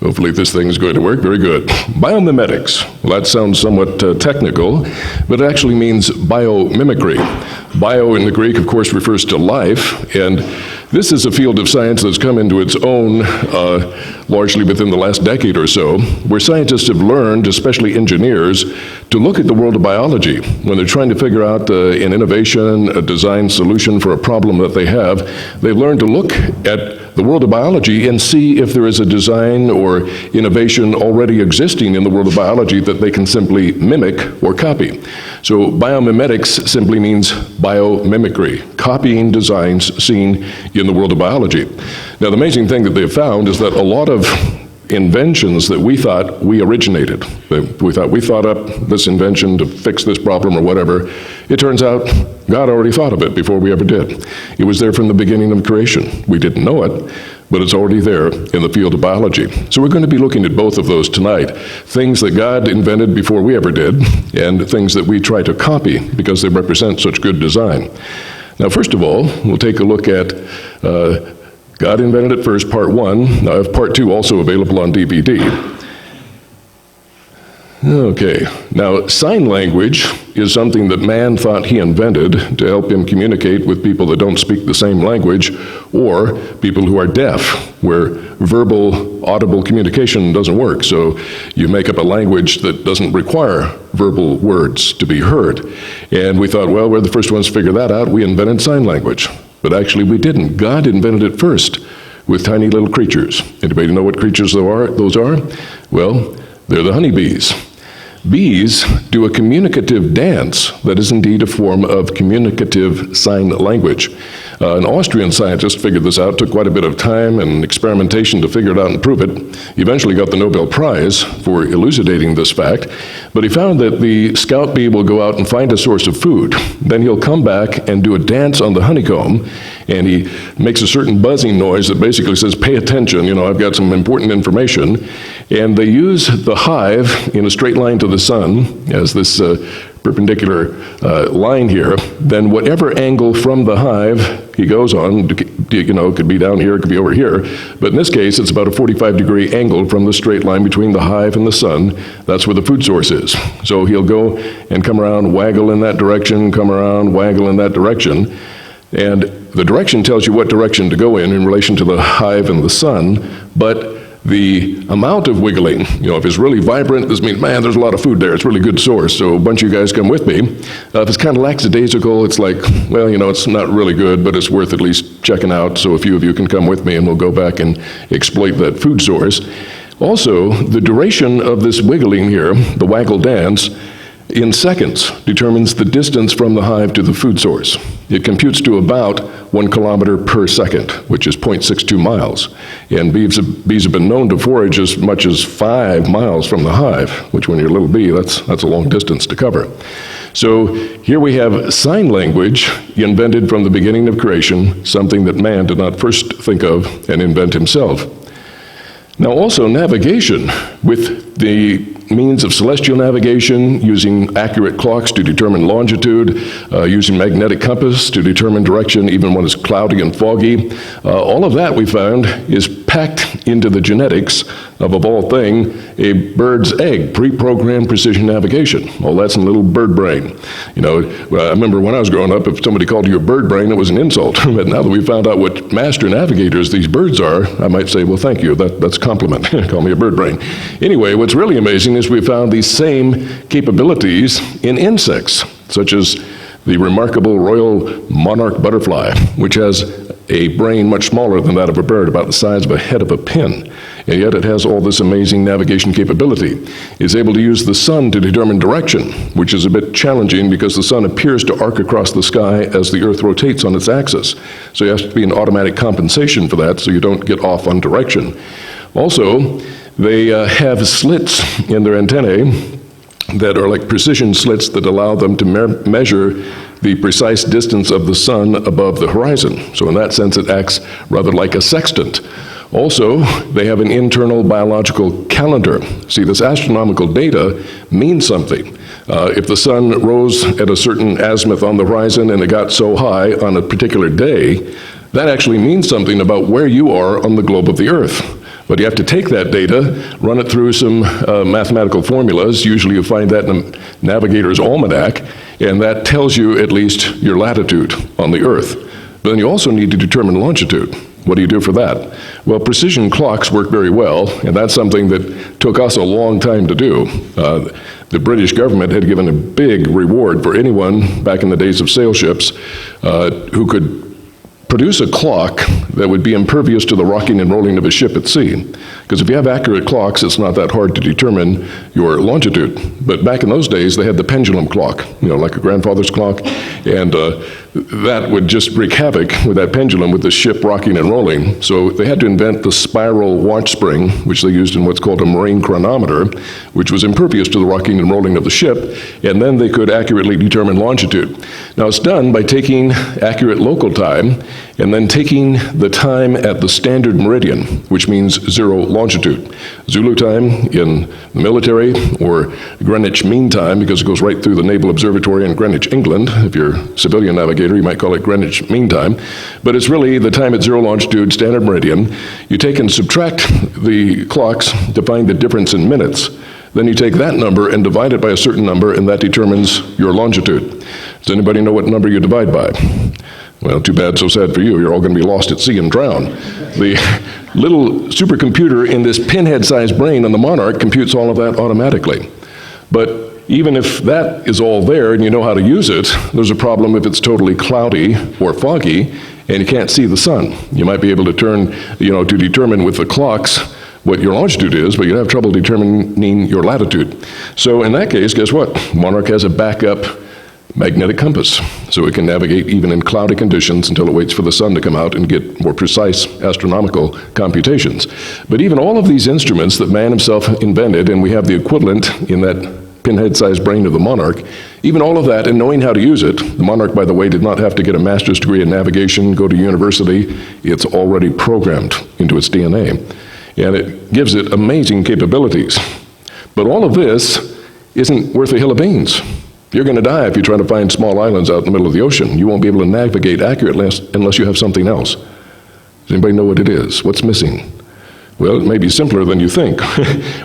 Hopefully this thing is going to work. Very good. Biomimetics. Well, that sounds somewhat technical, but it actually means biomimicry. Bio in the Greek, of course, refers to life, and this is a field of science that's come into its own largely within the last decade or so, where scientists have learned, especially engineers, to look at the world of biology when they're trying to figure out an innovation, a design solution for a problem that they have. They've learned to look at the world of biology and see if there is a design or innovation already existing in the world of biology that they can simply mimic or copy. So biomimetics simply means biomimicry, copying designs seen in the world of biology. Now, the amazing thing that they've found is that a lot of inventions that we thought we originated, we thought up this invention to fix this problem or whatever, it turns out God already thought of it before we ever did. It was there from the beginning of creation. We didn't know it, but it's already there in the field of biology. So we're going to be looking at both of those tonight. Things that God invented before we ever did, and things that we try to copy because they represent such good design. Now, first of all, we'll take a look at God Invented It First, Part 1. Now, I have Part 2 also available on DVD. Okay, now sign language is something that man thought he invented to help him communicate with people that don't speak the same language or people who are deaf, where verbal, audible communication doesn't work. So you make up a language that doesn't require verbal words to be heard. And we thought, well, we're the first ones to figure that out. We invented sign language. But actually we didn't. God invented it first with tiny little creatures. Anybody know what creatures those are? Well, they're the honeybees. Bees do a communicative dance that is indeed a form of communicative sign language. An Austrian scientist figured this out, took quite a bit of time and experimentation to figure it out and prove it. He eventually got the Nobel Prize for elucidating this fact, but he found that the scout bee will go out and find a source of food. Then he'll come back and do a dance on the honeycomb, and he makes a certain buzzing noise that basically says, pay attention, I've got some important information. And they use the hive in a straight line to the sun, as this perpendicular line here. Then whatever angle from the hive he goes on, it could be down here, it could be over here, but in this case it's about a 45-degree angle from the straight line between the hive and the sun. That's where the food source is. So he'll go and come around, waggle in that direction, come around, waggle in that direction, and the direction tells you what direction to go in relation to the hive and the sun, but the amount of wiggling, if it's really vibrant, this means, man, there's a lot of food there. It's a really good source. So a bunch of you guys come with me. If it's kind of lackadaisical, it's like, well, it's not really good, but it's worth at least checking out. So a few of you can come with me and we'll go back and exploit that food source. Also, the duration of this wiggling here, the waggle dance, in seconds determines the distance from the hive to the food source. It computes to about 1 kilometer per second, which is 0.62 miles. And bees have been known to forage as much as 5 miles from the hive, which when you're a little bee, that's a long distance to cover. So here we have sign language invented from the beginning of creation, something that man did not first think of and invent himself. Now also navigation, with the means of celestial navigation, using accurate clocks to determine longitude, using magnetic compass to determine direction even when it's cloudy and foggy. All of that we found is packed into the genetics of all thing, a bird's egg, pre-programmed precision navigation. Well, that's in little bird brain. I remember when I was growing up, if somebody called you a bird brain, it was an insult. But now that we found out what master navigators these birds are, I might say, well, thank you, that's a compliment. Call me a bird brain. Anyway, what's really amazing is we found these same capabilities in insects, such as the remarkable royal monarch butterfly, which has a brain much smaller than that of a bird, about the size of a head of a pin, and yet it has all this amazing navigation capability. It's able to use the sun to determine direction, which is a bit challenging because the sun appears to arc across the sky as the earth rotates on its axis. So there has to be an automatic compensation for that so you don't get off on direction. Also, they have slits in their antennae that are like precision slits that allow them to measure the precise distance of the sun above the horizon. So in that sense, it acts rather like a sextant. Also, they have an internal biological calendar. See, this astronomical data means something. If the sun rose at a certain azimuth on the horizon and it got so high on a particular day, that actually means something about where you are on the globe of the Earth. But you have to take that data, run it through some mathematical formulas. Usually you find that in a navigator's almanac, and that tells you at least your latitude on the Earth. But then you also need to determine longitude. What do you do for that? Well, precision clocks work very well, and that's something that took us a long time to do. The British government had given a big reward for anyone back in the days of sail ships who could produce a clock that would be impervious to the rocking and rolling of a ship at sea. Because if you have accurate clocks, it's not that hard to determine your longitude. But back in those days, they had the pendulum clock, like a grandfather's clock, and that would just wreak havoc with that pendulum with the ship rocking and rolling. So they had to invent the spiral watch spring, which they used in what's called a marine chronometer, which was impervious to the rocking and rolling of the ship, and then they could accurately determine longitude. Now it's done by taking accurate local time and then taking the time at the standard meridian, which means 0 longitude. Zulu time in the military, or Greenwich Mean Time, because it goes right through the Naval Observatory in Greenwich, England. If you're a civilian navigator, you might call it Greenwich Mean Time. But it's really the time at 0 longitude, standard meridian. You take and subtract the clocks to find the difference in minutes. Then you take that number and divide it by a certain number, and that determines your longitude. Does anybody know what number you divide by? Well, too bad, so sad for you. You're all going to be lost at sea and drown. The little supercomputer in this pinhead-sized brain on the Monarch computes all of that automatically. But even if that is all there and you know how to use it, there's a problem if it's totally cloudy or foggy and you can't see the sun. You might be able to to determine with the clocks what your longitude is, but you'd have trouble determining your latitude. So in that case, guess what? Monarch has a backup magnetic compass, so it can navigate even in cloudy conditions until it waits for the sun to come out and get more precise astronomical computations. But even all of these instruments that man himself invented, and we have the equivalent in that pinhead-sized brain of the Monarch, even all of that, and knowing how to use it, the Monarch, by the way, did not have to get a master's degree in navigation, go to university. It's already programmed into its DNA, and it gives it amazing capabilities. But all of this isn't worth a hill of beans. You're going to die if you try to find small islands out in the middle of the ocean. You won't be able to navigate accurately unless you have something else. Does anybody know what it is? What's missing? Well, it may be simpler than you think.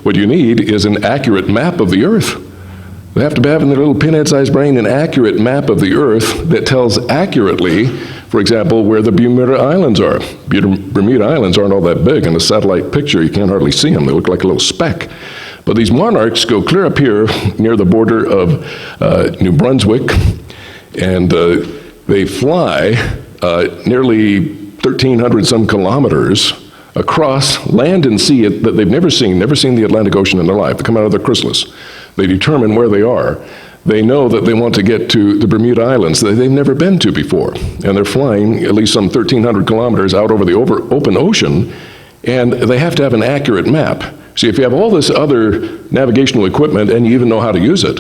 What you need is an accurate map of the Earth. They have to have in their little pinhead-sized brain an accurate map of the Earth that tells accurately, for example, where the Bermuda Islands are. Bermuda Islands aren't all that big. In a satellite picture, you can't hardly see them. They look like a little speck. But these monarchs go clear up here near the border of New Brunswick, and they fly nearly 1,300 some kilometers across land and sea that they've never seen the Atlantic Ocean in their life. They come out of their chrysalis. They determine where they are. They know that they want to get to the Bermuda Islands that they've never been to before, and they're flying at least some 1,300 kilometers out over the open ocean, and they have to have an accurate map. See, if you have all this other navigational equipment and you even know how to use it,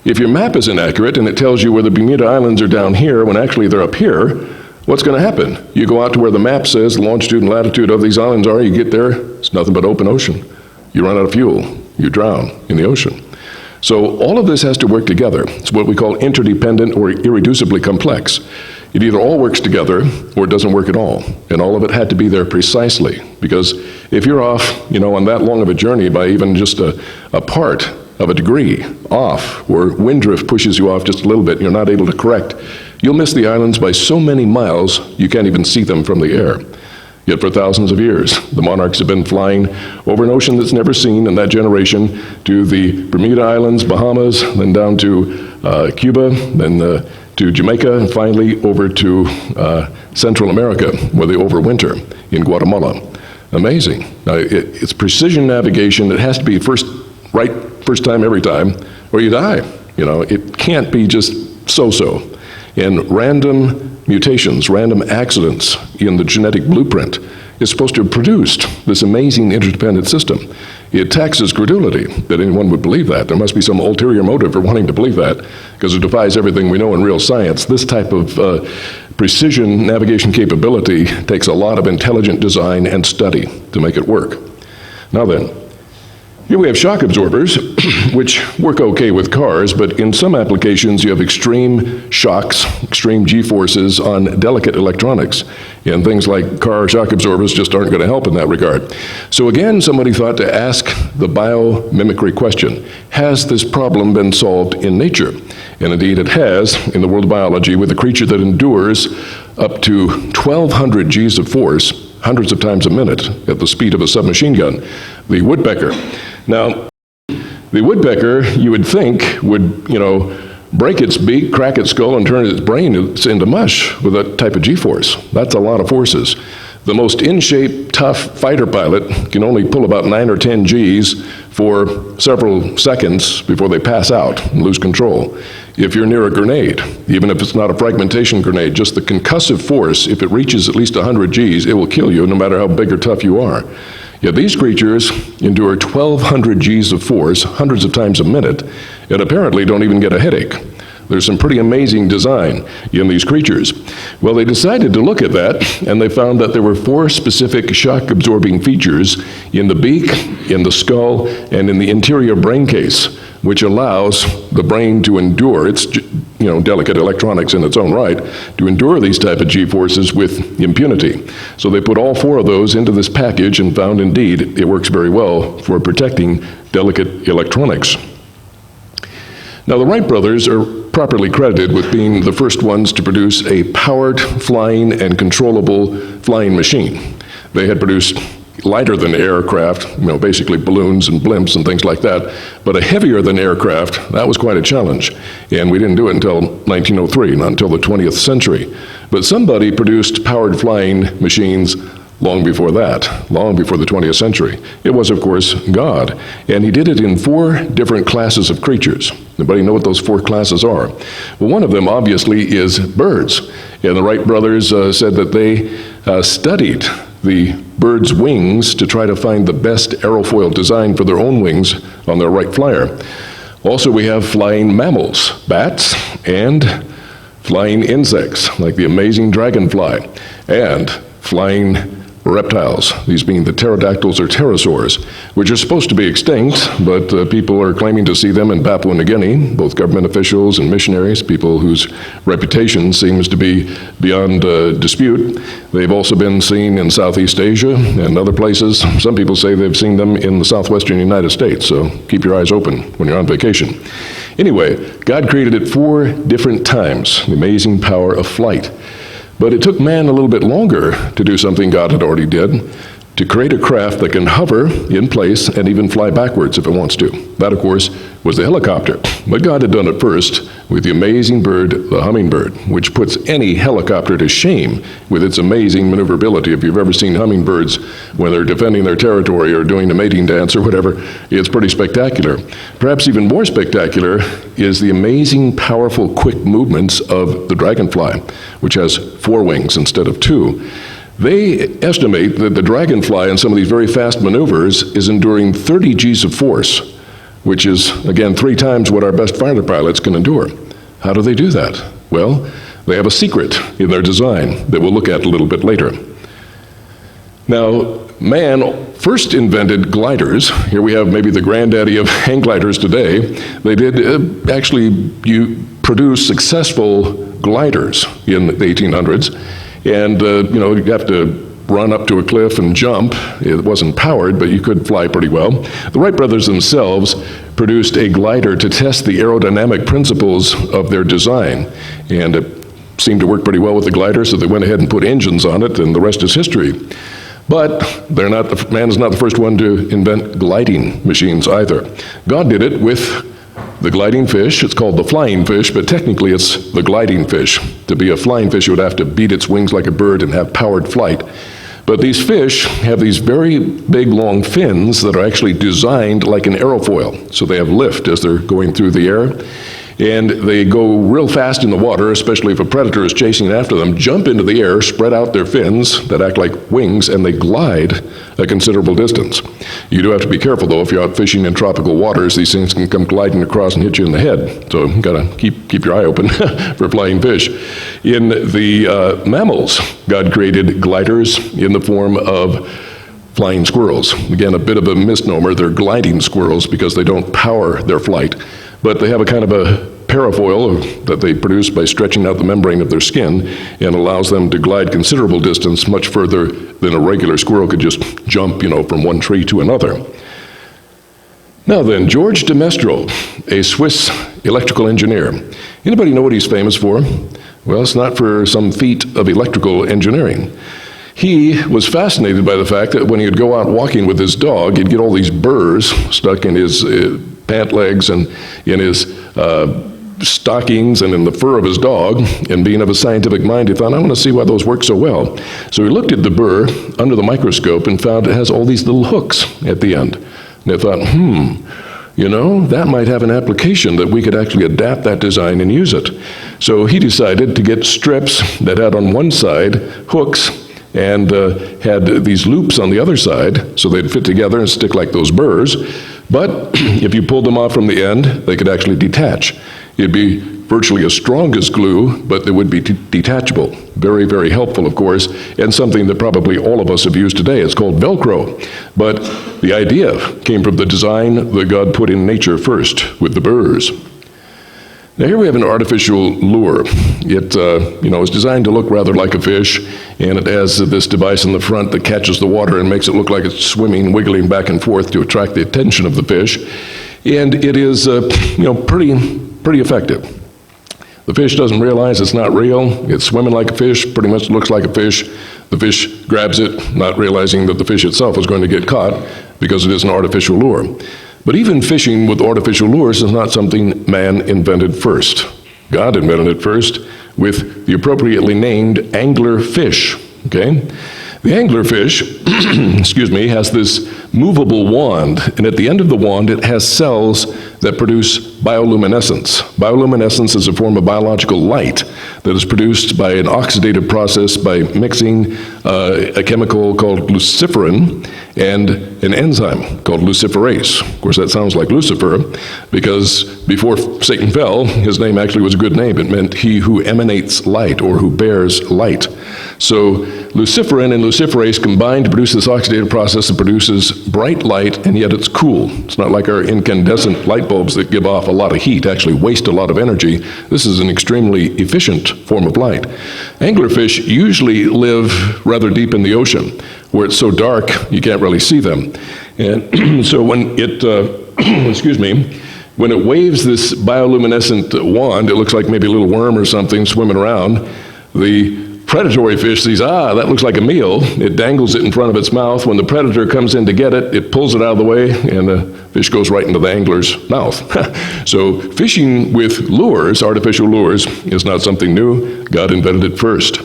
if your map is inaccurate and it tells you where the Bermuda Islands are down here when actually they're up here, what's going to happen? You go out to where the map says the longitude and latitude of these islands are, you get there, it's nothing but open ocean. You run out of fuel, you drown in the ocean. So all of this has to work together. It's what we call interdependent or irreducibly complex. It either all works together or it doesn't work at all. And all of it had to be there precisely. Because if you're off, on that long of a journey by even just a part of a degree off, or wind drift pushes you off just a little bit and you're not able to correct, you'll miss the islands by so many miles you can't even see them from the air. Yet for thousands of years, the monarchs have been flying over an ocean that's never seen in that generation to the Bermuda Islands, Bahamas, then down to Cuba, then to Jamaica, and finally over to Central America, where they overwinter in Guatemala. Amazing. Now, it's precision navigation. It has to be first time, every time, or you die. It can't be just so-so. And random mutations, random accidents in the genetic blueprint is supposed to have produced this amazing interdependent system. It taxes credulity that anyone would believe that. There must be some ulterior motive for wanting to believe that, because it defies everything we know in real science. This type of precision navigation capability takes a lot of intelligent design and study to make it work. Now then, Here we have shock absorbers, which work okay with cars, but in some applications you have extreme shocks, extreme G-forces on delicate electronics, and things like car shock absorbers just aren't going to help in that regard. So again, somebody thought to ask the biomimicry question: has this problem been solved in nature? And indeed it has in the world of biology, with a creature that endures up to 1,200 Gs of force, hundreds of times a minute, at the speed of a submachine gun, the woodpecker. Now, the woodpecker, you would think, would, break its beak, crack its skull, and turn its brain into mush with that type of G-force. That's a lot of forces. The most in-shape, tough fighter pilot can only pull about 9 or 10 Gs for several seconds before they pass out and lose control. If you're near a grenade, even if it's not a fragmentation grenade, just the concussive force, if it reaches at least 100 Gs, it will kill you no matter how big or tough you are. Yet these creatures endure 1,200 Gs of force, hundreds of times a minute, and apparently don't even get a headache. There's some pretty amazing design in these creatures. Well, they decided to look at that, and they found that there were 4 specific shock-absorbing features in the beak, in the skull, and in the interior brain case, which allows the brain to endure its, delicate electronics in its own right, to endure these type of G-forces with impunity. So they put all 4 of those into this package and found indeed it works very well for protecting delicate electronics. Now, the Wright brothers are properly credited with being the first ones to produce a powered, flying, and controllable flying machine. They had produced lighter than aircraft, basically balloons and blimps and things like that, but a heavier than aircraft, that was quite a challenge. And we didn't do it until 1903, not until the 20th century. But somebody produced powered flying machines long before that, long before the 20th century. It was, of course, God. And he did it in 4 different classes of creatures. Anybody know what those 4 classes are? Well, one of them, obviously, is birds. And the Wright brothers said that they studied the bird's wings to try to find the best aerofoil design for their own wings on their Wright Flyer. Also, we have flying mammals, bats, and flying insects, like the amazing dragonfly, and flying reptiles, these being the pterodactyls or pterosaurs, which are supposed to be extinct, but people are claiming to see them in Papua New Guinea, both government officials and missionaries, people whose reputation seems to be beyond dispute. They've also been seen in Southeast Asia and other places. Some people say they've seen them in the southwestern United States, so keep your eyes open when you're on vacation. Anyway, God created it 4 different times, the amazing power of flight. But it took man a little bit longer to do something God had already did, to create a craft that can hover in place and even fly backwards if it wants to. That, of course, was the helicopter. But God had done it first with the amazing bird, the hummingbird, which puts any helicopter to shame with its amazing maneuverability. If you've ever seen hummingbirds when they're defending their territory or doing a mating dance or whatever, it's pretty spectacular. Perhaps even more spectacular is the amazing, powerful, quick movements of the dragonfly, which has 4 wings instead of 2. They estimate that the dragonfly in some of these very fast maneuvers is enduring 30 Gs of force, which is, again, 3 times what our best fighter pilots can endure. How do they do that? Well, they have a secret in their design that we'll look at a little bit later. Now, man first invented gliders. Here we have maybe the granddaddy of hang gliders today. They did produce successful gliders in the 1800s. And, you have to run up to a cliff and jump. It wasn't powered, but you could fly pretty well. The Wright brothers themselves produced a glider to test the aerodynamic principles of their design. And it seemed to work pretty well with the glider, so they went ahead and put engines on it, and the rest is history. But man is not the first one to invent gliding machines either. God did it with the gliding fish. It's called the flying fish, but technically it's the gliding fish. To be a flying fish, it would have to beat its wings like a bird and have powered flight. But these fish have these very big, long fins that are actually designed like an aerofoil. So they have lift as they're going through the air. And they go real fast in the water, especially if a predator is chasing after them, jump into the air, spread out their fins that act like wings, and they glide a considerable distance. You do have to be careful, though. If you're out fishing in tropical waters, these things can come gliding across and hit you in the head. So you've got to keep your eye open for flying fish. In the mammals, God created gliders in the form of flying squirrels. Again, a bit of a misnomer. They're gliding squirrels because they don't power their flight, but they have a kind of a parafoil that they produce by stretching out the membrane of their skin and allows them to glide considerable distance, much further than a regular squirrel could just jump, from one tree to another. Now then, George de Mestral, a Swiss electrical engineer. Anybody know what he's famous for? Well, it's not for some feat of electrical engineering. He was fascinated by the fact that when he'd go out walking with his dog, he'd get all these burrs stuck in his pant legs and in his stockings and in the fur of his dog, and being of a scientific mind, he thought, I want to see why those work so well. So he looked at the burr under the microscope and found it has all these little hooks at the end. And they thought, that might have an application that we could actually adapt that design and use it. So he decided to get strips that had on one side hooks and had these loops on the other side, so they'd fit together and stick like those burrs. But if you pulled them off from the end, they could actually detach. It'd be virtually as strong as glue, but they would be detachable. Very, very helpful, of course, and something that probably all of us have used today. It's called Velcro. But the idea came from the design that God put in nature first with the burrs. Now here we have an artificial lure. It is designed to look rather like a fish, and it has this device in the front that catches the water and makes it look like it's swimming, wiggling back and forth to attract the attention of the fish. And it is, pretty effective. The fish doesn't realize it's not real. It's swimming like a fish, pretty much looks like a fish. The fish grabs it, not realizing that the fish itself is going to get caught because it is an artificial lure. But even fishing with artificial lures is not something man invented first. God invented it first with the appropriately named angler fish, okay? The angler fish, has this movable wand, and at the end of the wand it has cells that produce bioluminescence. Bioluminescence is a form of biological light that is produced by an oxidative process by mixing a chemical called luciferin and an enzyme called luciferase. Of course, that sounds like Lucifer, because before Satan fell, his name actually was a good name. It meant he who emanates light, or who bears light. So luciferin and luciferase combine to produce this oxidative process that produces bright light, and yet it's cool. It's not like our incandescent light bulbs that give off a lot of heat, actually waste a lot of energy. This is an extremely efficient form of light. Anglerfish usually live rather deep in the ocean, where it's so dark you can't really see them. And so when it, when it waves this bioluminescent wand, it looks like maybe a little worm or something swimming around. The predatory fish sees, that looks like a meal. It dangles it in front of its mouth. When the predator comes in to get it, it pulls it out of the way, and the fish goes right into the angler's mouth. So fishing with lures, artificial lures, is not something new. God invented it first.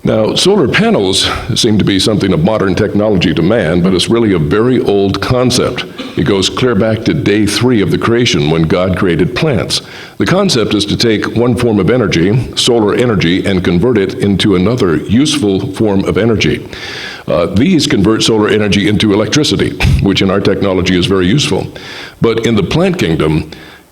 Now, solar panels seem to be something of modern technology to man, but it's really a very old concept. It goes clear back to day 3 of the creation, when God created plants. The concept is to take one form of energy, solar energy, and convert it into another useful form of energy. These convert solar energy into electricity, which in our technology is very useful. But in the plant kingdom,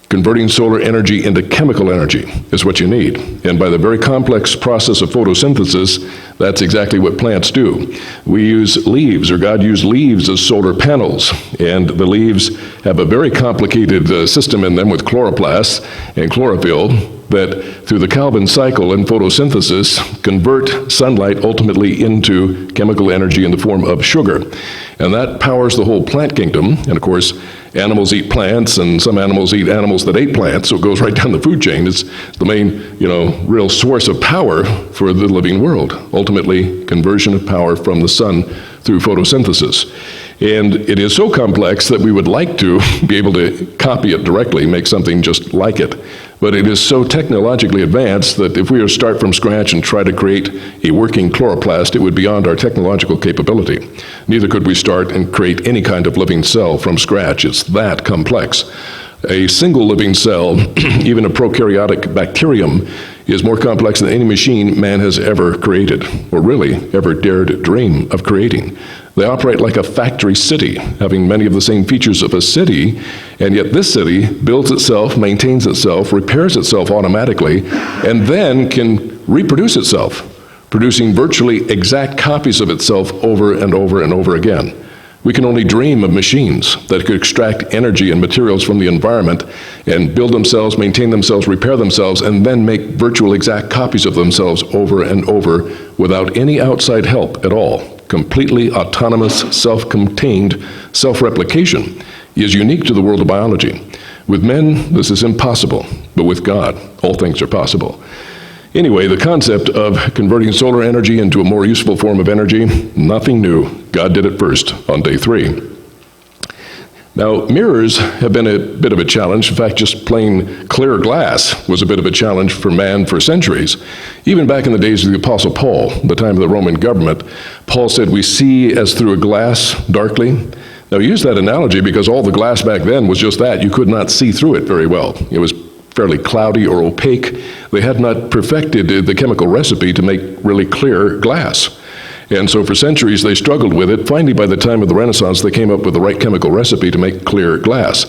converting solar energy into chemical energy is what you need. And by the very complex process of photosynthesis, that's exactly what plants do. We use leaves, or God used leaves as solar panels. And the leaves have a very complicated system in them with chloroplasts and chlorophyll that through the Calvin cycle and photosynthesis convert sunlight ultimately into chemical energy in the form of sugar. And that powers the whole plant kingdom. And of course, animals eat plants, and some animals eat animals that ate plants, so it goes right down the food chain. It's the main, real source of power for the living world. Ultimately, conversion of power from the sun through photosynthesis. And it is so complex that we would like to be able to copy it directly, make something just like it. But it is so technologically advanced that if we were to start from scratch and try to create a working chloroplast, it would be beyond our technological capability. Neither could we start and create any kind of living cell from scratch. It's that complex. A single living cell, even a prokaryotic bacterium, is more complex than any machine man has ever created, or really ever dared dream of creating. They operate like a factory city, having many of the same features of a city, and yet this city builds itself, maintains itself, repairs itself automatically, and then can reproduce itself producing virtually exact copies of itself over and over and over again. We can only dream of machines that could extract energy and materials from the environment and build themselves, maintain themselves, repair themselves, and then make virtual exact copies of themselves over and over without any outside help at all. Completely autonomous, self-contained self-replication is unique to the world of biology. With men, this is impossible, but with God, all things are possible. Anyway, the concept of converting solar energy into a more useful form of energy, nothing new. God did it first on day 3. Now, mirrors have been a bit of a challenge. In fact, just plain clear glass was a bit of a challenge for man for centuries. Even back in the days of the Apostle Paul, the time of the Roman government, Paul said, "We see as through a glass darkly." Now, he used that analogy because all the glass back then was just that. You could not see through it very well. It was fairly cloudy or opaque. They had not perfected the chemical recipe to make really clear glass. And so for centuries they struggled with it. Finally, by the time of the Renaissance, they came up with the right chemical recipe to make clear glass.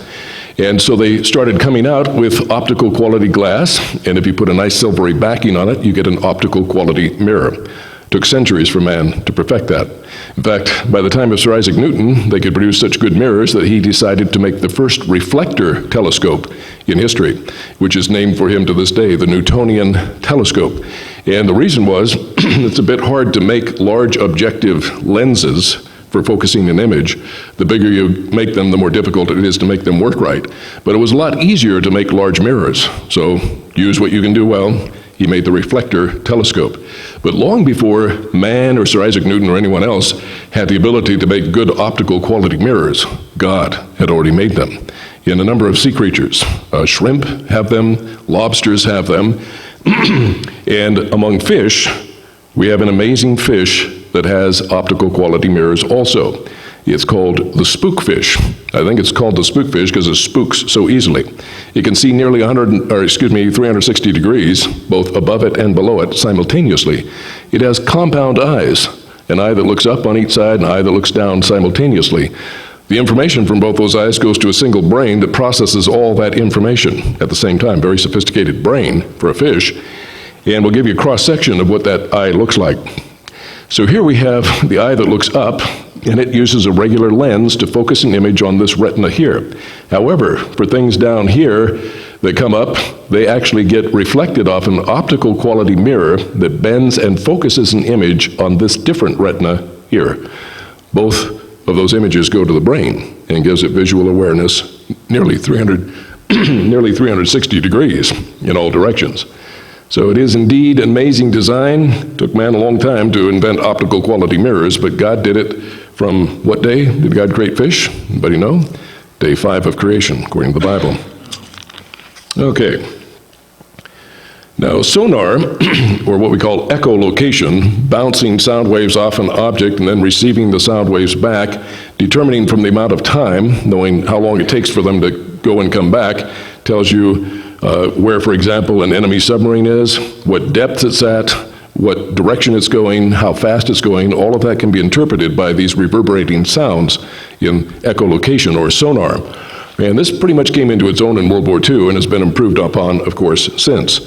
And so they started coming out with optical quality glass, and if you put a nice silvery backing on it, you get an optical quality mirror. Took centuries for man to perfect that. In fact, by the time of Sir Isaac Newton, they could produce such good mirrors that he decided to make the first reflector telescope in history, which is named for him to this day, the Newtonian telescope. And the reason was, it's a bit hard to make large objective lenses for focusing an image. The bigger you make them, the more difficult it is to make them work right. But it was a lot easier to make large mirrors. So use what you can do well. He made the reflector telescope. But long before man or Sir Isaac Newton or anyone else had the ability to make good optical quality mirrors, God had already made them in a number of sea creatures. Shrimp have them, lobsters have them, and among fish, we have an amazing fish that has optical quality mirrors also. It's called the spookfish. I think it's called the spookfish because it spooks so easily. It can see nearly 360 degrees, both above it and below it simultaneously. It has compound eyes, an eye that looks up on each side and an eye that looks down simultaneously. The information from both those eyes goes to a single brain that processes all that information at the same time. Very sophisticated brain for a fish. And we'll give you a cross-section of what that eye looks like. So here we have the eye that looks up, and it uses a regular lens to focus an image on this retina here. However, for things down here that come up, they actually get reflected off an optical quality mirror that bends and focuses an image on this different retina here. Both of those images go to the brain and gives it visual awareness nearly 360 degrees in all directions. So it is indeed an amazing design. It took man a long time to invent optical quality mirrors, but God did it from what day did God create fish? Anybody know? Day 5 of creation, according to the Bible. Okay. Now, sonar, or what we call echolocation, bouncing sound waves off an object and then receiving the sound waves back, determining from the amount of time, knowing how long it takes for them to go and come back, tells you where, for example, an enemy submarine is, what depth it's at, what direction it's going, how fast it's going. All of that can be interpreted by these reverberating sounds in echolocation or sonar. And this pretty much came into its own in World War II and has been improved upon, of course, since.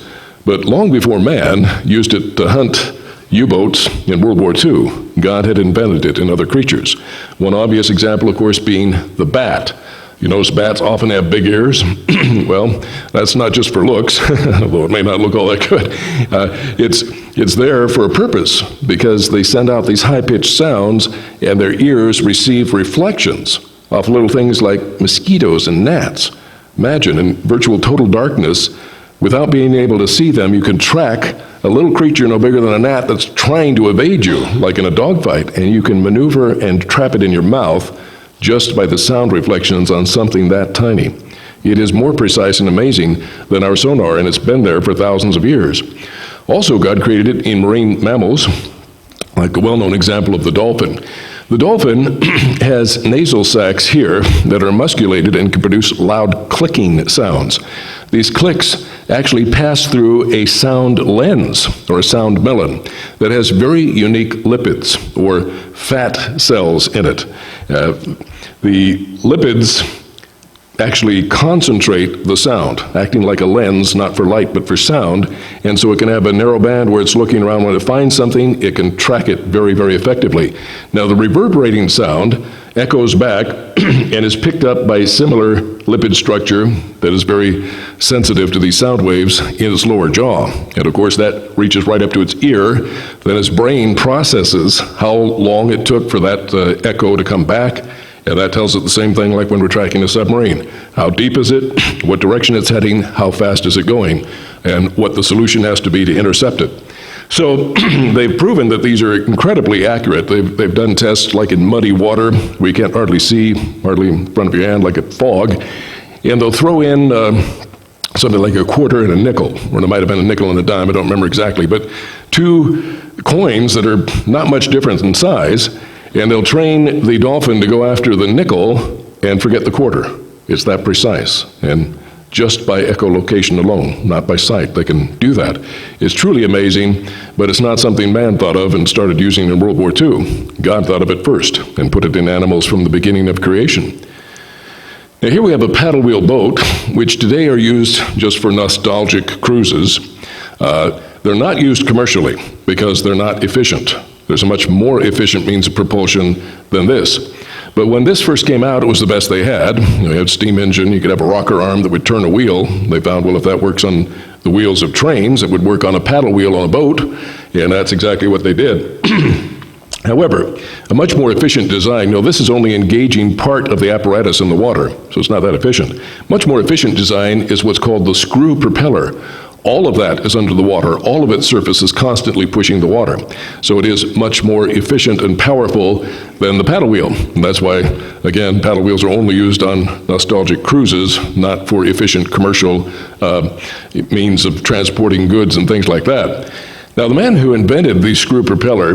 But long before man used it to hunt U-boats in World War II, God had invented it in other creatures. One obvious example, of course, being the bat. You notice bats often have big ears. Well, that's not just for looks, although it may not look all that good. It's there for a purpose because they send out these high-pitched sounds and their ears receive reflections off little things like mosquitoes and gnats. Imagine in virtual total darkness, without being able to see them, you can track a little creature no bigger than a gnat that's trying to evade you, like in a dogfight, and you can maneuver and trap it in your mouth just by the sound reflections on something that tiny. It is more precise and amazing than our sonar, and it's been there for thousands of years. Also, God created it in marine mammals, like the well-known example of the dolphin. The dolphin has nasal sacs here that are musculated and can produce loud clicking sounds. These clicks actually pass through a sound lens, or a sound melon, that has very unique lipids, or fat cells in it. The lipids actually concentrate the sound, acting like a lens, not for light, but for sound. And so it can have a narrow band where it's looking around. When it finds something, it can track it very, very effectively. Now, the reverberating sound echoes back and is picked up by a similar lipid structure that is very sensitive to these sound waves in its lower jaw. And of course, that reaches right up to its ear. Then its brain processes how long it took for that echo to come back. And that tells it the same thing like when we're tracking a submarine. How deep is it? What direction it's heading? How fast is it going? And what the solution has to be to intercept it. So they've proven that these are incredibly accurate. They've done tests like in muddy water where you can't hardly see, hardly in front of your hand, like a fog. And they'll throw in something like a quarter and a nickel, or it might have been a nickel and a dime, I don't remember exactly, but two coins that are not much different in size. And they'll train the dolphin to go after the nickel and forget the quarter. It's that precise. And just by echolocation alone, not by sight, they can do that. It's truly amazing, but it's not something man thought of and started using in World War II. God thought of it first and put it in animals from the beginning of creation. Now here we have a paddle wheel boat, which today are used just for nostalgic cruises. They're not used commercially because they're not efficient. There's a much more efficient means of propulsion than this. But when this first came out, it was the best they had. You had steam engine, you could have a rocker arm that would turn a wheel. They found, well, if that works on the wheels of trains, it would work on a paddle wheel on a boat, and that's exactly what they did. However, a much more efficient design, this is only engaging part of the apparatus in the water, so it's not that efficient. Much more efficient design is what's called the screw propeller. All of that is under the water. All of its surface is constantly pushing the water. So it is much more efficient and powerful than the paddle wheel. And that's why, again, paddle wheels are only used on nostalgic cruises, not for efficient commercial means of transporting goods and things like that. Now, the man who invented the screw propeller,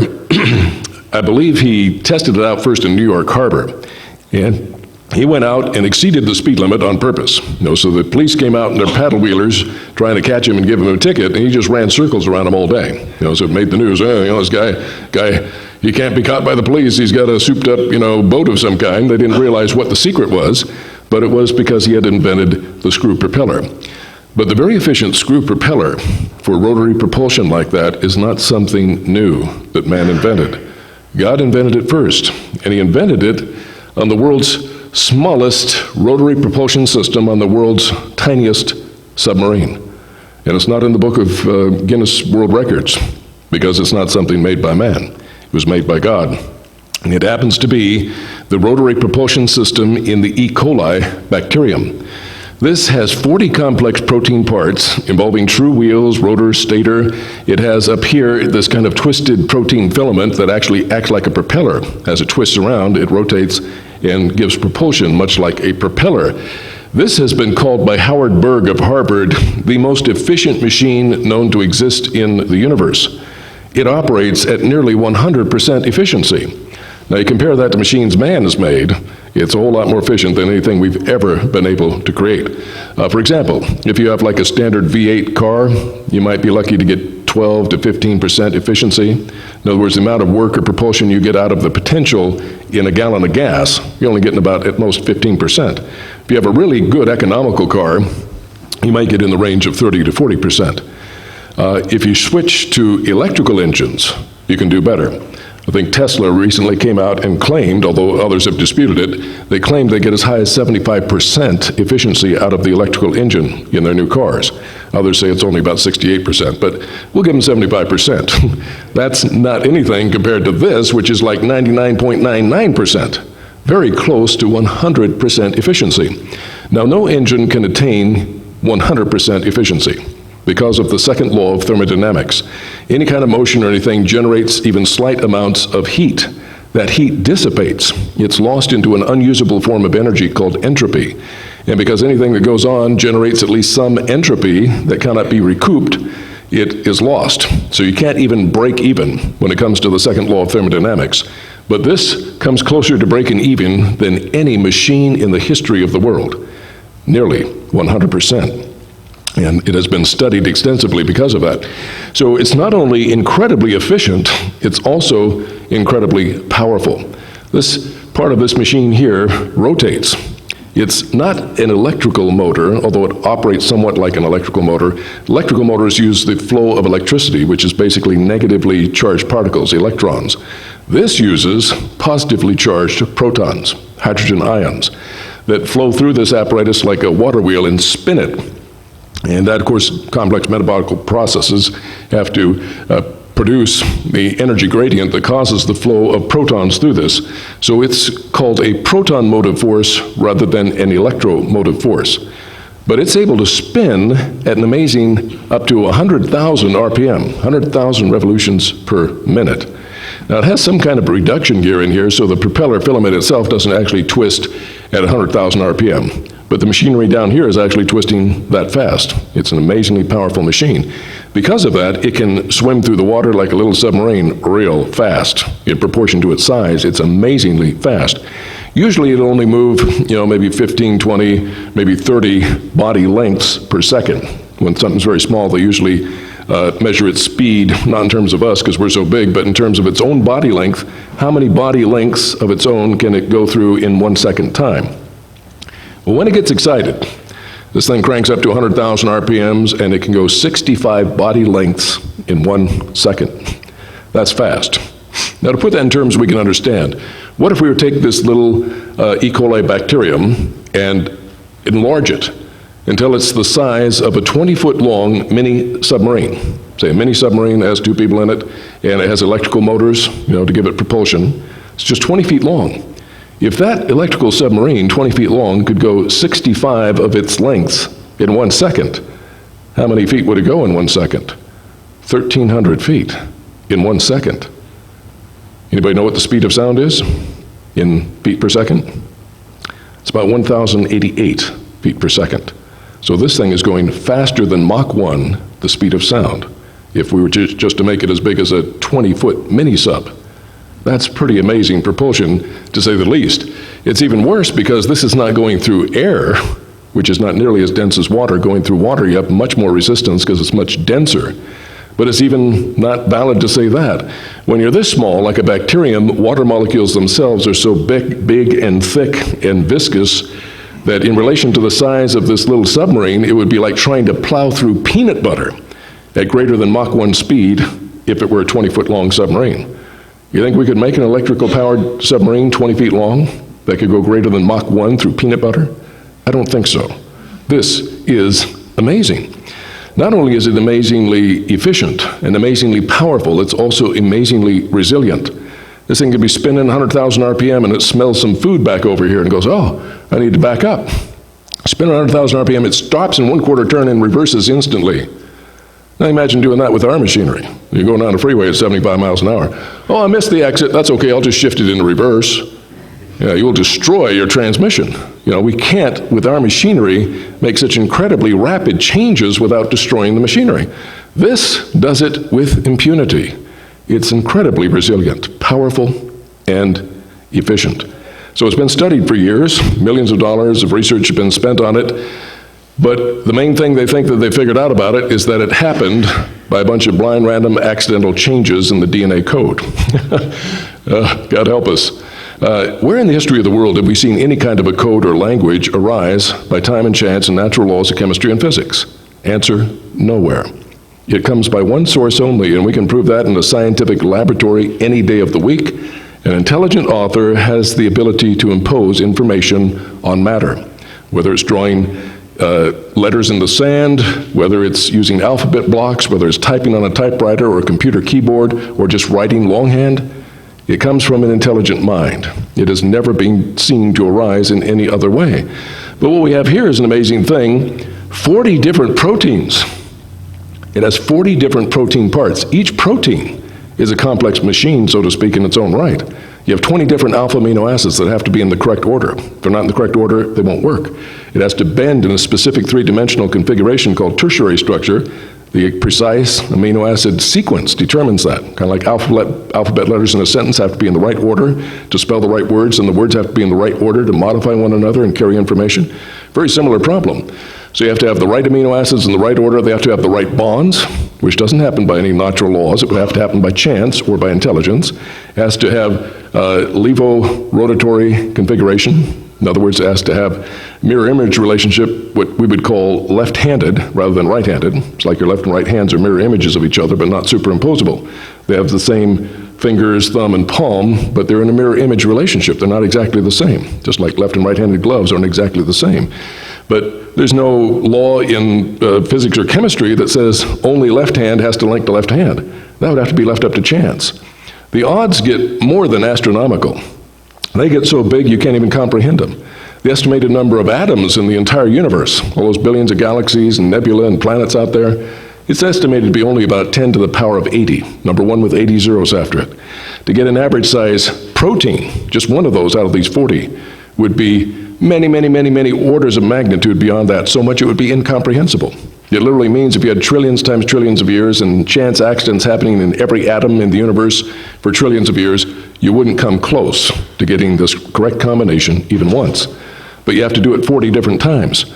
I believe he tested it out first in New York Harbor. And he went out and exceeded the speed limit on purpose. So the police came out in their paddle wheelers trying to catch him and give him a ticket, and he just ran circles around him all day. So it made the news. This guy, he can't be caught by the police. He's got a souped up, boat of some kind. They didn't realize what the secret was, but it was because he had invented the screw propeller. But the very efficient screw propeller for rotary propulsion like that is not something new that man invented. God invented it first, and he invented it on the world's smallest rotary propulsion system on the world's tiniest submarine. And it's not in the book of Guinness World Records because it's not something made by man. It was made by God. And it happens to be the rotary propulsion system in the E. coli bacterium. This has 40 complex protein parts involving true wheels, rotor, stator. It has up here this kind of twisted protein filament that actually acts like a propeller. As it twists around, it rotates and gives propulsion, much like a propeller. This has been called by Howard Berg of Harvard the most efficient machine known to exist in the universe. It operates at nearly 100% efficiency. Now you compare that to machines man has made, it's a whole lot more efficient than anything we've ever been able to create. For example, if you have like a standard V8 car, you might be lucky to get 12 to 15% efficiency. In other words, the amount of work or propulsion you get out of the potential in a gallon of gas, you're only getting about at most 15%. If you have a really good economical car, you might get in the range of 30 to 40%. If you switch to electrical engines, you can do better. I think Tesla recently came out and claimed, although others have disputed it, they claimed they get as high as 75% efficiency out of the electrical engine in their new cars. Others say it's only about 68%, but we'll give them 75%. That's not anything compared to this, which is like 99.99%, very close to 100% efficiency. Now, no engine can attain 100% efficiency because of the second law of thermodynamics. Any kind of motion or anything generates even slight amounts of heat. That heat dissipates. It's lost into an unusable form of energy called entropy. And because anything that goes on generates at least some entropy that cannot be recouped, it is lost. So you can't even break even when it comes to the second law of thermodynamics. But this comes closer to breaking even than any machine in the history of the world. Nearly 100%. And it has been studied extensively because of that. So it's not only incredibly efficient, it's also incredibly powerful. This part of this machine here rotates. It's not an electrical motor, although it operates somewhat like an electrical motor. Electrical motors use the flow of electricity, which is basically negatively charged particles, electrons. This uses positively charged protons, hydrogen ions, that flow through this apparatus like a water wheel and spin it. And that, of course, complex metabolic processes have to produce the energy gradient that causes the flow of protons through this. So it's called a proton motive force rather than an electromotive force. But it's able to spin at an amazing up to 100,000 RPM, 100,000 revolutions per minute. Now, it has some kind of reduction gear in here, so the propeller filament itself doesn't actually twist at 100,000 RPM. But the machinery down here is actually twisting that fast. It's an amazingly powerful machine. Because of that, it can swim through the water like a little submarine real fast. In proportion to its size, it's amazingly fast. Usually it'll only move, maybe 15, 20, maybe 30 body lengths per second. When something's very small, they usually measure its speed, not in terms of us because we're so big, but in terms of its own body length. How many body lengths of its own can it go through in 1 second time? Well, when it gets excited, this thing cranks up to 100,000 RPMs and it can go 65 body lengths in 1 second. That's fast. Now, to put that in terms we can understand, what if we were to take this little E. coli bacterium and enlarge it until it's the size of a 20-foot long mini submarine? Say a mini submarine that has 2 people in it and it has electrical motors, to give it propulsion. It's just 20 feet long. If that electrical submarine, 20 feet long, could go 65 of its lengths in 1 second, how many feet would it go in 1 second? 1,300 feet in 1 second. Anybody know what the speed of sound is in feet per second? It's about 1,088 feet per second. So this thing is going faster than Mach 1, the speed of sound, if we were just to make it as big as a 20-foot mini-sub. That's pretty amazing propulsion, to say the least. It's even worse because this is not going through air, which is not nearly as dense as water. Going through water, you have much more resistance because it's much denser. But it's even not valid to say that. When you're this small, like a bacterium, water molecules themselves are so big and thick and viscous that in relation to the size of this little submarine, it would be like trying to plow through peanut butter at greater than Mach 1 speed if it were a 20-foot long submarine. You think we could make an electrical-powered submarine 20 feet long that could go greater than Mach 1 through peanut butter? I don't think so. This is amazing. Not only is it amazingly efficient and amazingly powerful, it's also amazingly resilient. This thing could be spinning 100,000 RPM and it smells some food back over here and goes, oh, I need to back up. Spin 100,000 RPM, it stops in 1/4 turn and reverses instantly. Now imagine doing that with our machinery. You're going down the freeway at 75 miles an hour. Oh, I missed the exit. That's okay. I'll just shift it into reverse. Yeah, you'll destroy your transmission. We can't, with our machinery, make such incredibly rapid changes without destroying the machinery. This does it with impunity. It's incredibly resilient, powerful, and efficient. So it's been studied for years. Millions of dollars of research have been spent on it. But the main thing they think that they figured out about it is that it happened by a bunch of blind, random, accidental changes in the DNA code. God help us. Where in the history of the world have we seen any kind of a code or language arise by time and chance and natural laws of chemistry and physics? Answer, nowhere. It comes by one source only, and we can prove that in a scientific laboratory any day of the week. An intelligent author has the ability to impose information on matter, whether it's drawing letters in the sand, whether it's using alphabet blocks, whether it's typing on a typewriter or a computer keyboard, or just writing longhand. It comes from an intelligent mind. It has never been seen to arise in any other way. But what we have here is an amazing thing. 40 different proteins. It has 40 different protein parts. Each protein is a complex machine, so to speak, in its own right. You have 20 different alpha amino acids that have to be in the correct order. If they're not in the correct order, they won't work. It has to bend in a specific 3-dimensional configuration called tertiary structure. The precise amino acid sequence determines that. Kind of like alphabet letters in a sentence have to be in the right order to spell the right words, and the words have to be in the right order to modify one another and carry information. Very similar problem. So you have to have the right amino acids in the right order. They have to have the right bonds, which doesn't happen by any natural laws. It would have to happen by chance or by intelligence. It has to have levo-rotatory configuration. In other words, it has to have mirror image relationship, what we would call left-handed rather than right-handed. It's like your left and right hands are mirror images of each other, but not superimposable. They have the same fingers, thumb, and palm, but they're in a mirror image relationship. They're not exactly the same, just like left and right-handed gloves aren't exactly the same. But there's no law in physics or chemistry that says only left hand has to link to left hand. That would have to be left up to chance. The odds get more than astronomical. They get so big you can't even comprehend them. The estimated number of atoms in the entire universe, all those billions of galaxies and nebula and planets out there, it's estimated to be only about 10 to the power of 80, number one with 80 zeros after it. To get an average size protein, just one of those out of these 40, would be many, many, many, many orders of magnitude beyond that, so much it would be incomprehensible. It literally means if you had trillions times trillions of years and chance accidents happening in every atom in the universe for trillions of years, you wouldn't come close to getting this correct combination even once. But you have to do it 40 different times.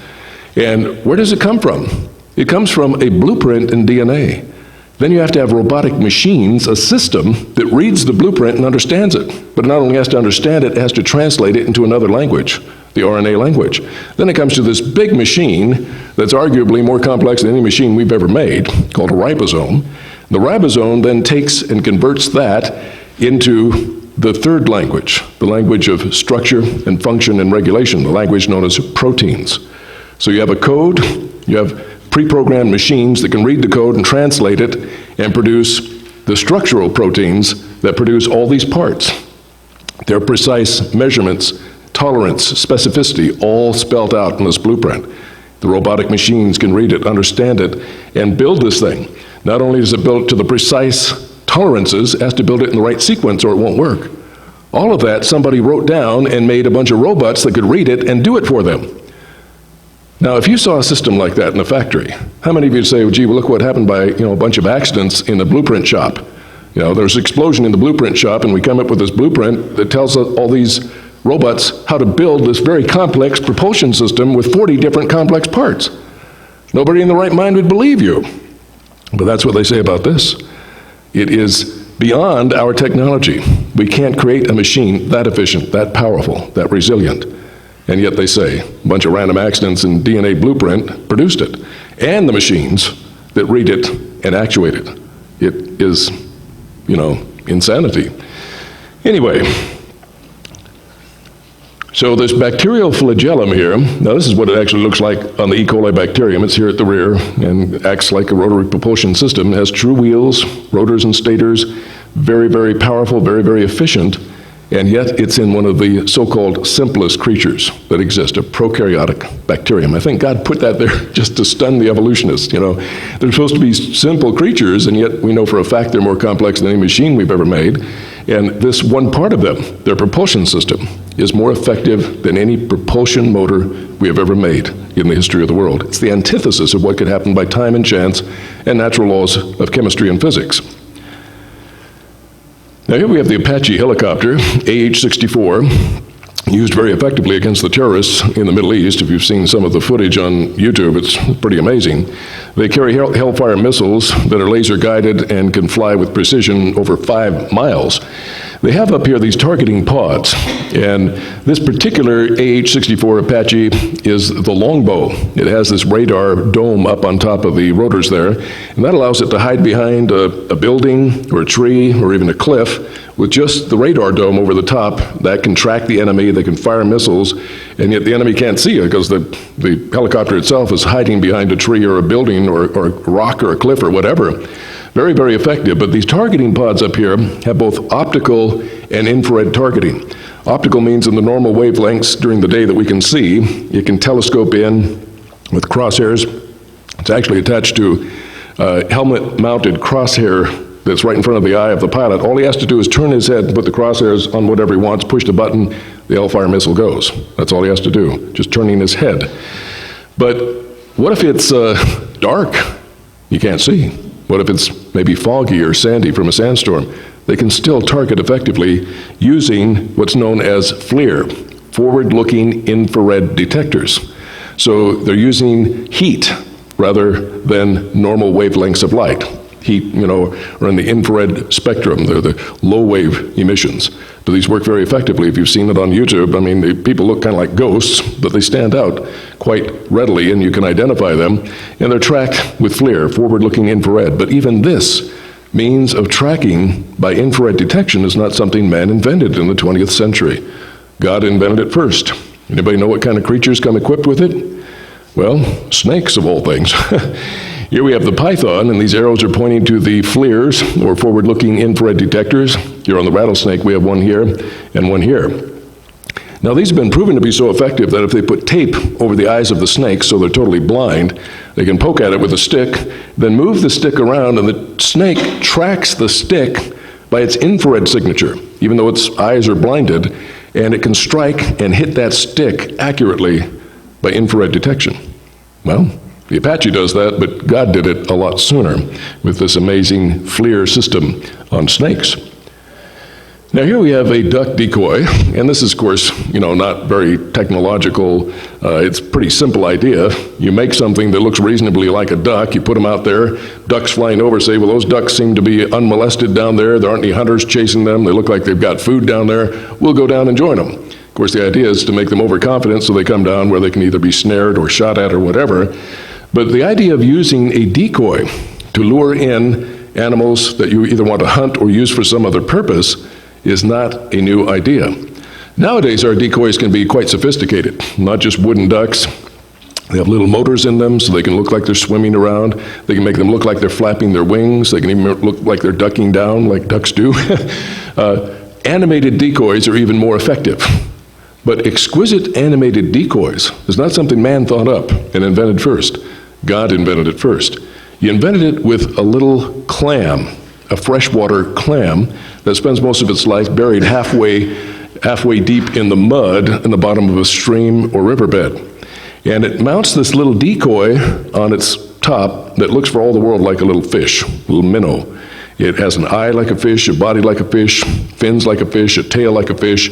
And where does it come from? It comes from a blueprint in DNA. Then you have to have robotic machines, a system that reads the blueprint and understands it. But it not only has to understand it, it has to translate it into another language, the RNA language. Then it comes to this big machine that's arguably more complex than any machine we've ever made, called a ribosome. The ribosome then takes and converts that into the third language, the language of structure and function and regulation, the language known as proteins. So you have a code, you have pre-programmed machines that can read the code and translate it and produce the structural proteins that produce all these parts. Their precise measurements, tolerance, specificity, all spelled out in this blueprint. The robotic machines can read it, understand it, and build this thing. Not only does it build it to the precise tolerances, it has to build it in the right sequence or it won't work. All of that somebody wrote down and made a bunch of robots that could read it and do it for them. Now, if you saw a system like that in a factory, how many of you would say, well, gee, well, look what happened by a bunch of accidents in the blueprint shop? There's an explosion in the blueprint shop, and we come up with this blueprint that tells all these robots how to build this very complex propulsion system with 40 different complex parts. Nobody in the right mind would believe you. But that's what they say about this. It is beyond our technology. We can't create a machine that efficient, that powerful, that resilient. And yet they say a bunch of random accidents in DNA blueprint produced it, and the machines that read it and actuate it. It is, insanity. Anyway, so this bacterial flagellum here, now this is what it actually looks like on the E. coli bacterium. It's here at the rear and acts like a rotary propulsion system. It has true wheels, rotors and stators, very, very powerful, very, very efficient. And yet it's in one of the so-called simplest creatures that exist, a prokaryotic bacterium. I think God put that there just to stun the evolutionists. They're supposed to be simple creatures, and yet we know for a fact they're more complex than any machine we've ever made. And this one part of them, their propulsion system, is more effective than any propulsion motor we have ever made in the history of the world. It's the antithesis of what could happen by time and chance and natural laws of chemistry and physics. Now here we have the Apache helicopter, AH-64, used very effectively against the terrorists in the Middle East. If you've seen some of the footage on YouTube, it's pretty amazing. They carry Hellfire missiles that are laser guided and can fly with precision over 5 miles. They have up here these targeting pods, and this particular AH-64 Apache is the longbow. It has this radar dome up on top of the rotors there, and that allows it to hide behind a building or a tree or even a cliff with just the radar dome over the top. That can track the enemy, they can fire missiles, and yet the enemy can't see it because the helicopter itself is hiding behind a tree or a building or a rock or a cliff or whatever. Very, very effective, but these targeting pods up here have both optical and infrared targeting. Optical means in the normal wavelengths during the day that we can see, it can telescope in with crosshairs. It's actually attached to a helmet-mounted crosshair that's right in front of the eye of the pilot. All he has to do is turn his head and put the crosshairs on whatever he wants, push the button, the Hellfire missile goes. That's all he has to do, just turning his head. But what if it's dark? You can't see. What if it's maybe foggy or sandy from a sandstorm? They can still target effectively using what's known as FLIR, forward-looking infrared detectors. So they're using heat rather than normal wavelengths of light. heat, or in the infrared spectrum. They're the low-wave emissions. But these work very effectively. If you've seen it on YouTube, I mean, the people look kind of like ghosts, but they stand out quite readily, and you can identify them. And they're tracked with FLIR, forward-looking infrared. But even this means of tracking by infrared detection is not something man invented in the 20th century. God invented it first. Anybody know what kind of creatures come equipped with it? Well, snakes of all things. Here we have the python, and these arrows are pointing to the FLIRs, or forward-looking infrared detectors. Here on the rattlesnake, we have one here and one here. Now, these have been proven to be so effective that if they put tape over the eyes of the snake so they're totally blind, they can poke at it with a stick, then move the stick around, and the snake tracks the stick by its infrared signature, even though its eyes are blinded, and it can strike and hit that stick accurately by infrared detection. Well, the Apache does that, but God did it a lot sooner with this amazing FLIR system on snakes. Now here we have a duck decoy, and this is, of course, not very technological. It's a pretty simple idea. You make something that looks reasonably like a duck, you put them out there, ducks flying over say, well, those ducks seem to be unmolested down there, there aren't any hunters chasing them, they look like they've got food down there, we'll go down and join them. Of course, the idea is to make them overconfident so they come down where they can either be snared or shot at or whatever. But the idea of using a decoy to lure in animals that you either want to hunt or use for some other purpose is not a new idea. Nowadays, our decoys can be quite sophisticated, not just wooden ducks. They have little motors in them so they can look like they're swimming around. They can make them look like they're flapping their wings. They can even look like they're ducking down like ducks do. Animated decoys are even more effective. But exquisite animated decoys is not something man thought up and invented first. God invented it first. He invented it with a little clam, a freshwater clam that spends most of its life buried halfway deep in the mud in the bottom of a stream or riverbed. And it mounts this little decoy on its top that looks for all the world like a little fish, a little minnow. It has an eye like a fish, a body like a fish, fins like a fish, a tail like a fish.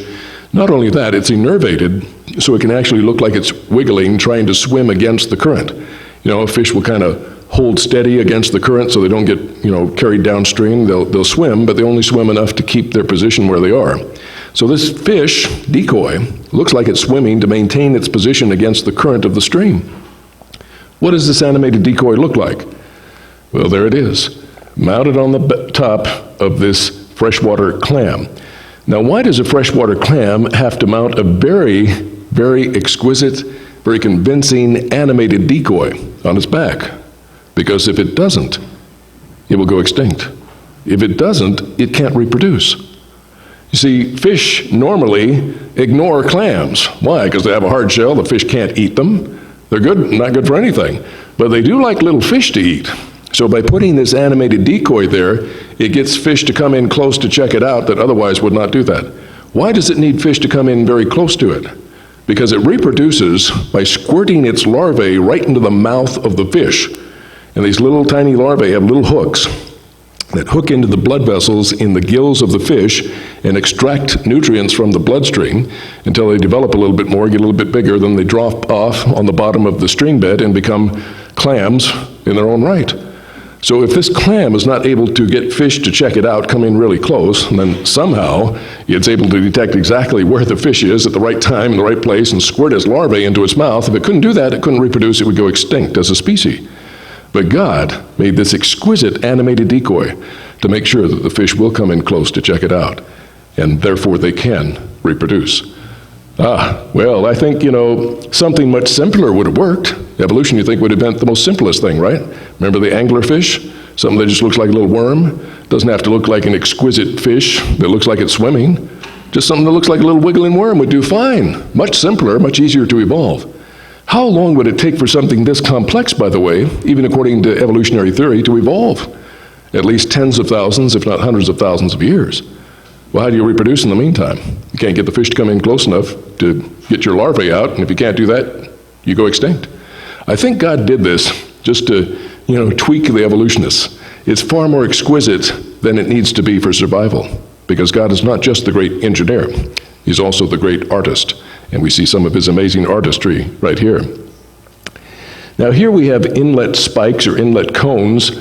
Not only that, it's innervated, so it can actually look like it's wiggling, trying to swim against the current. A fish will kind of hold steady against the current so they don't get, carried downstream. They'll swim, but they only swim enough to keep their position where they are. So this fish decoy looks like it's swimming to maintain its position against the current of the stream. What does this animated decoy look like? Well, there it is, mounted on the top of this freshwater clam. Now, why does a freshwater clam have to mount a very, very exquisite, very convincing animated decoy on its back? Because if it doesn't, it will go extinct. If it doesn't, it can't reproduce. You see, fish normally ignore clams. Why? Because they have a hard shell, the fish can't eat them. They're not good for anything. But they do like little fish to eat. So by putting this animated decoy there, it gets fish to come in close to check it out that otherwise would not do that. Why does it need fish to come in very close to it? Because it reproduces by squirting its larvae right into the mouth of the fish. And these little tiny larvae have little hooks that hook into the blood vessels in the gills of the fish and extract nutrients from the bloodstream until they develop a little bit more, get a little bit bigger, then they drop off on the bottom of the stream bed and become clams in their own right. So if this clam is not able to get fish to check it out, come in really close, and then somehow it's able to detect exactly where the fish is at the right time in the right place and squirt its larvae into its mouth, if it couldn't do that, it couldn't reproduce, it would go extinct as a species. But God made this exquisite animated decoy to make sure that the fish will come in close to check it out, and therefore they can reproduce. Well, I think, something much simpler would have worked. Evolution, you think, would have been the most simplest thing, right? Remember the anglerfish? Something that just looks like a little worm? Doesn't have to look like an exquisite fish that looks like it's swimming. Just something that looks like a little wiggling worm would do fine. Much simpler, much easier to evolve. How long would it take for something this complex, by the way, even according to evolutionary theory, to evolve? At least tens of thousands, if not hundreds of thousands of years. Well, how do you reproduce in the meantime? You can't get the fish to come in close enough to get your larvae out, and if you can't do that, you go extinct. I think God did this just to, tweak the evolutionists. It's far more exquisite than it needs to be for survival, because God is not just the great engineer, He's also the great artist, and we see some of His amazing artistry right here. Now here we have inlet spikes or inlet cones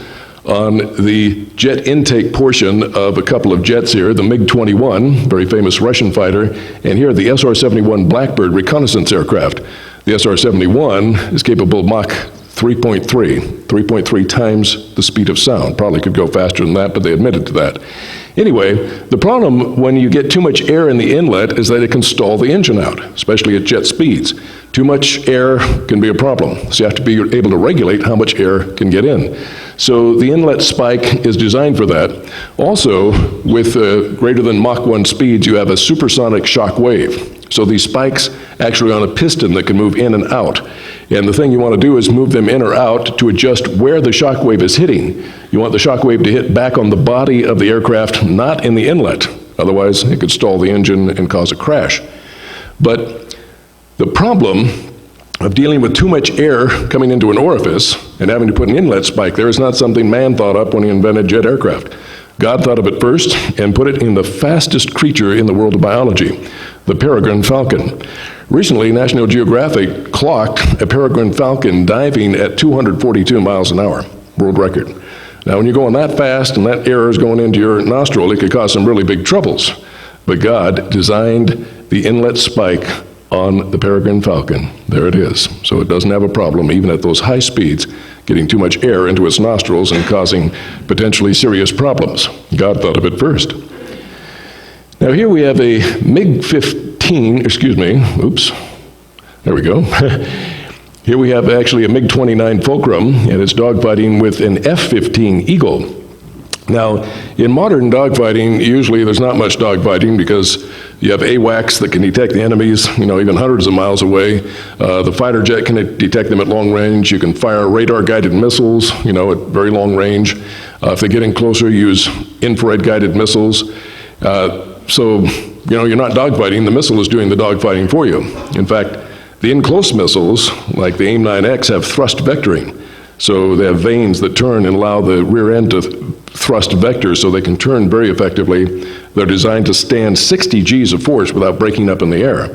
on the jet intake portion of a couple of jets here, the MiG-21, very famous Russian fighter, and here the SR-71 Blackbird reconnaissance aircraft. The SR-71 is capable of Mach 3.3 times the speed of sound. Probably could go faster than that, but they admitted to that. Anyway, the problem when you get too much air in the inlet is that it can stall the engine out, especially at jet speeds. Too much air can be a problem, so you have to be able to regulate how much air can get in. So the inlet spike is designed for that. Also, with greater than Mach 1 speeds, you have a supersonic shock wave. So these spikes actually on a piston that can move in and out. And the thing you want to do is move them in or out to adjust where the shock wave is hitting. You want the shock wave to hit back on the body of the aircraft, not in the inlet. Otherwise, it could stall the engine and cause a crash. But the problem of dealing with too much air coming into an orifice and having to put an inlet spike there is not something man thought up when he invented jet aircraft. God thought of it first and put it in the fastest creature in the world of biology, the peregrine falcon. Recently, National Geographic clocked a peregrine falcon diving at 242 miles an hour, world record. Now, when you're going that fast and that air is going into your nostril, it could cause some really big troubles. But God designed the inlet spike on the peregrine falcon. There it is. So it doesn't have a problem, even at those high speeds, getting too much air into its nostrils and causing potentially serious problems. God thought of it first. Now here we have a MiG-15, there we go. Here we have actually a MiG-29 Fulcrum, and it's dogfighting with an F-15 Eagle. Now, in modern dogfighting, usually there's not much dogfighting because you have AWACS that can detect the enemies, even hundreds of miles away. The fighter jet can detect them at long range. You can fire radar-guided missiles, at very long range. If they get in closer, use infrared-guided missiles. So, you're not dogfighting. The missile is doing the dogfighting for you. In fact, the in-close missiles, like the AIM-9X, have thrust vectoring. So they have vanes that turn and allow the rear end to thrust vectors so they can turn very effectively. They're designed to stand 60 Gs of force without breaking up in the air.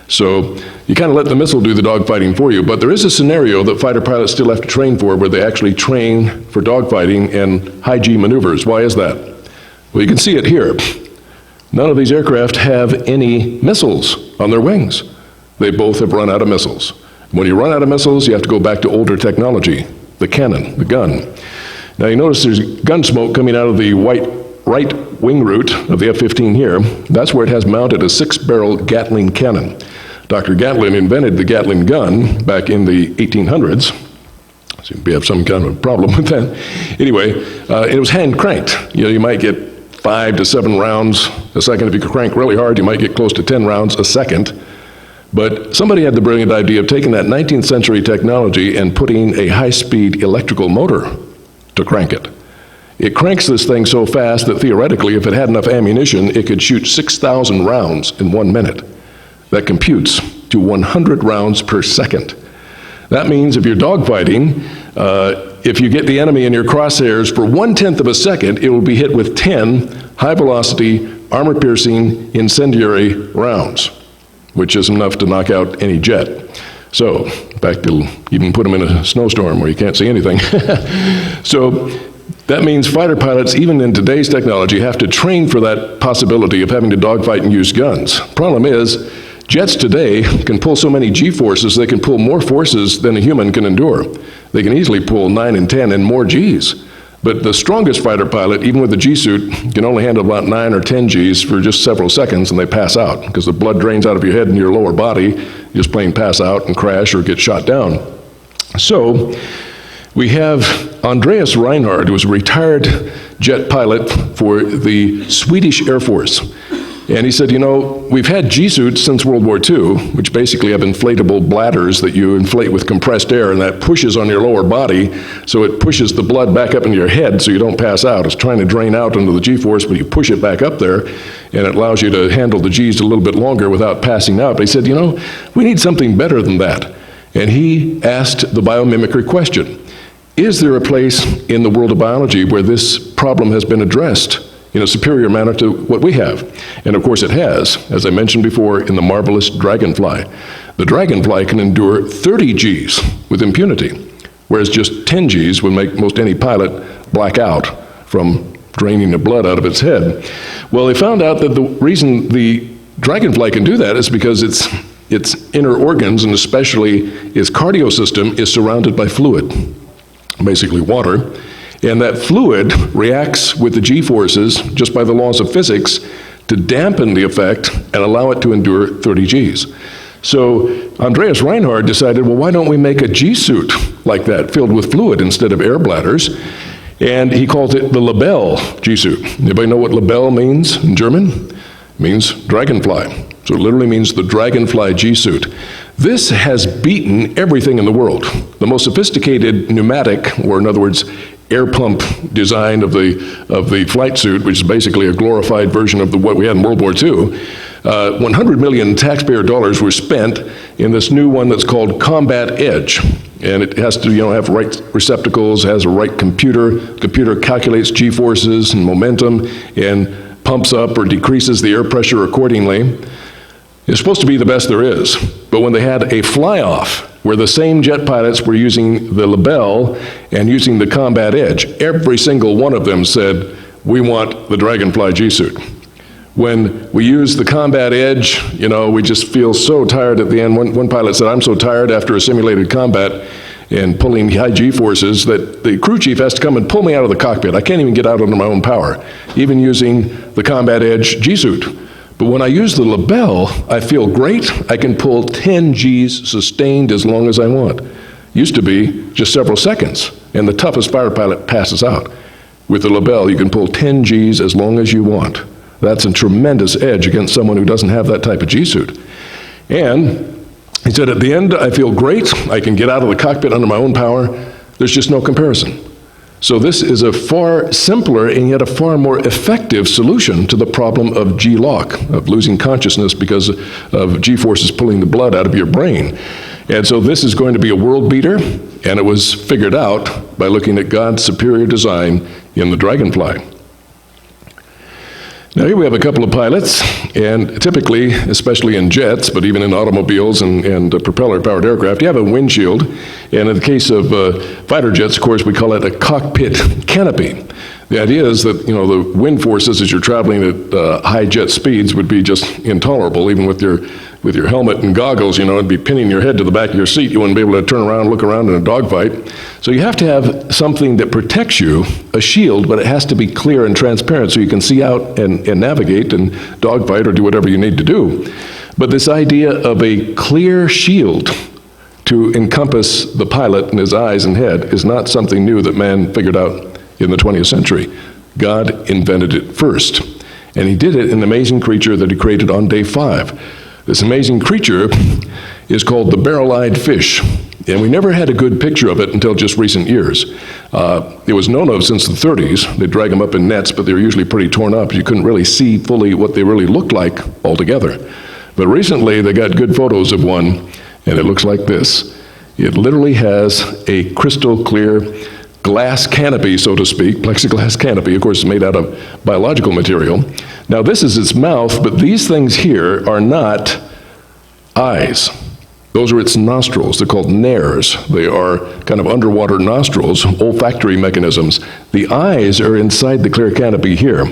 So you kind of let the missile do the dogfighting for you, but there is a scenario that fighter pilots still have to train for where they actually train for dogfighting and high G maneuvers. Why is that? Well, you can see it here. None of these aircraft have any missiles on their wings. They both have run out of missiles. When you run out of missiles, you have to go back to older technology, the cannon, the gun. Now you notice there's gun smoke coming out of the right wing root of the F-15 here. That's where it has mounted a 6-barrel Gatling cannon. Dr. Gatling invented the Gatling gun back in the 1800s. So we have some kind of a problem with that. Anyway, it was hand cranked. You might get 5 to 7 rounds a second. If you could crank really hard, you might get close to 10 rounds a second. But somebody had the brilliant idea of taking that 19th century technology and putting a high-speed electrical motor to crank it. It cranks this thing so fast that theoretically, if it had enough ammunition, it could shoot 6,000 rounds in 1 minute. That computes to 100 rounds per second. That means if you're dogfighting, if you get the enemy in your crosshairs for 1/10 of a second, it will be hit with 10 high-velocity, armor-piercing, incendiary rounds, which is enough to knock out any jet. So, in fact, it'll even put them in a snowstorm where you can't see anything. So, that means fighter pilots, even in today's technology, have to train for that possibility of having to dogfight and use guns. Problem is, jets today can pull so many G-forces, they can pull more forces than a human can endure. They can easily pull 9 and 10 and more Gs. But the strongest fighter pilot, even with the G-suit, can only handle about 9 or 10 Gs for just several seconds and they pass out because the blood drains out of your head and your lower body. You just plain pass out and crash or get shot down. So we have Andreas Reinhardt, who was a retired jet pilot for the Swedish Air Force. And he said, we've had G-suits since World War II, which basically have inflatable bladders that you inflate with compressed air, and that pushes on your lower body, so it pushes the blood back up into your head so you don't pass out. It's trying to drain out under the G-force, but you push it back up there, and it allows you to handle the Gs a little bit longer without passing out. But he said, we need something better than that. And he asked the biomimicry question. Is there a place in the world of biology where this problem has been addressed in a superior manner to what we have? And of course it has, as I mentioned before, in the marvelous dragonfly. The dragonfly can endure 30 Gs with impunity, whereas just 10 Gs would make most any pilot black out from draining the blood out of its head. Well, they found out that the reason the dragonfly can do that is because its inner organs, and especially its cardio system, is surrounded by fluid, basically water. And that fluid reacts with the G-forces, just by the laws of physics, to dampen the effect and allow it to endure 30 Gs. So Andreas Reinhardt decided, well, why don't we make a G-suit like that, filled with fluid instead of air bladders? And he called it the Labelle G-suit. Anybody know what Labelle means in German? It means dragonfly. So it literally means the dragonfly G-suit. This has beaten everything in the world. The most sophisticated pneumatic, or in other words, air pump design of the flight suit, which is basically a glorified version of what we had in World War II, 100 million taxpayer dollars were spent in this new one that's called Combat Edge. And it has to have right receptacles, has a right computer. The computer calculates G-forces and momentum and pumps up or decreases the air pressure accordingly. It's supposed to be the best there is. But when they had a fly-off where the same jet pilots were using the Labelle and using the Combat Edge, every single one of them said, we want the Dragonfly G-suit. When we use the Combat Edge, we just feel so tired at the end. One pilot said, I'm so tired after a simulated combat and pulling high G-forces that the crew chief has to come and pull me out of the cockpit. I can't even get out under my own power, even using the Combat Edge G-suit. But when I use the Labelle, I feel great. I can pull 10 Gs sustained as long as I want. Used to be just several seconds, and the toughest fighter pilot passes out. With the Labelle, you can pull 10 Gs as long as you want. That's a tremendous edge against someone who doesn't have that type of G-suit. And he said, at the end, I feel great. I can get out of the cockpit under my own power. There's just no comparison. So this is a far simpler and yet a far more effective solution to the problem of G-lock, of losing consciousness because of G-forces pulling the blood out of your brain. And so this is going to be a world beater, and it was figured out by looking at God's superior design in the Dragonfly. Now here we have a couple of pilots, and typically, especially in jets, but even in automobiles and propeller-powered aircraft, you have a windshield, and in the case of fighter jets, of course, we call it a cockpit canopy. The idea is that, the wind forces as you're traveling at high jet speeds would be just intolerable, even with your helmet and goggles, it'd be pinning your head to the back of your seat. You wouldn't be able to turn around and look around in a dogfight. So you have to have something that protects you, a shield, but it has to be clear and transparent so you can see out and navigate and dogfight or do whatever you need to do. But this idea of a clear shield to encompass the pilot and his eyes and head is not something new that man figured out in the 20th century. God invented it first. And he did it in an amazing creature that he created on day 5. This amazing creature is called the barrel-eyed fish, and we never had a good picture of it until just recent years. It was known of since the 30s. They'd drag them up in nets, but they were usually pretty torn up. You couldn't really see fully what they really looked like altogether. But recently, they got good photos of one, and it looks like this. It literally has a crystal clear glass canopy, so to speak, plexiglass canopy. Of course, it's made out of biological material. Now, this is its mouth, but these things here are not eyes. Those are its nostrils. They're called nares. They are kind of underwater nostrils, olfactory mechanisms. The eyes are inside the clear canopy here.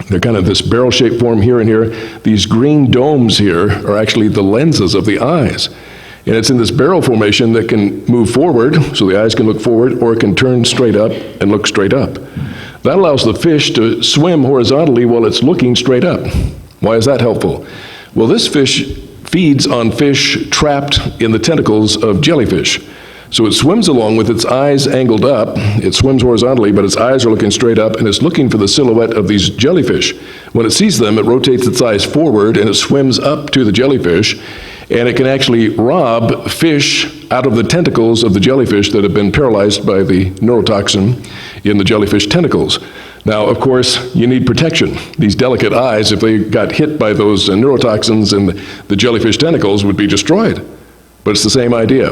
They're kind of this barrel-shaped form here and here. These green domes here are actually the lenses of the eyes. And it's in this barrel formation that can move forward, so the eyes can look forward, or it can turn straight up and look straight up. That allows the fish to swim horizontally while it's looking straight up. Why is that helpful? Well, this fish feeds on fish trapped in the tentacles of jellyfish. So it swims along with its eyes angled up. It swims horizontally, but its eyes are looking straight up, and it's looking for the silhouette of these jellyfish. When it sees them, it rotates its eyes forward, and it swims up to the jellyfish, and it can actually rob fish out of the tentacles of the jellyfish that have been paralyzed by the neurotoxin in the jellyfish tentacles. Now, of course, you need protection. These delicate eyes, if they got hit by those neurotoxins and the jellyfish tentacles, would be destroyed. But it's the same idea.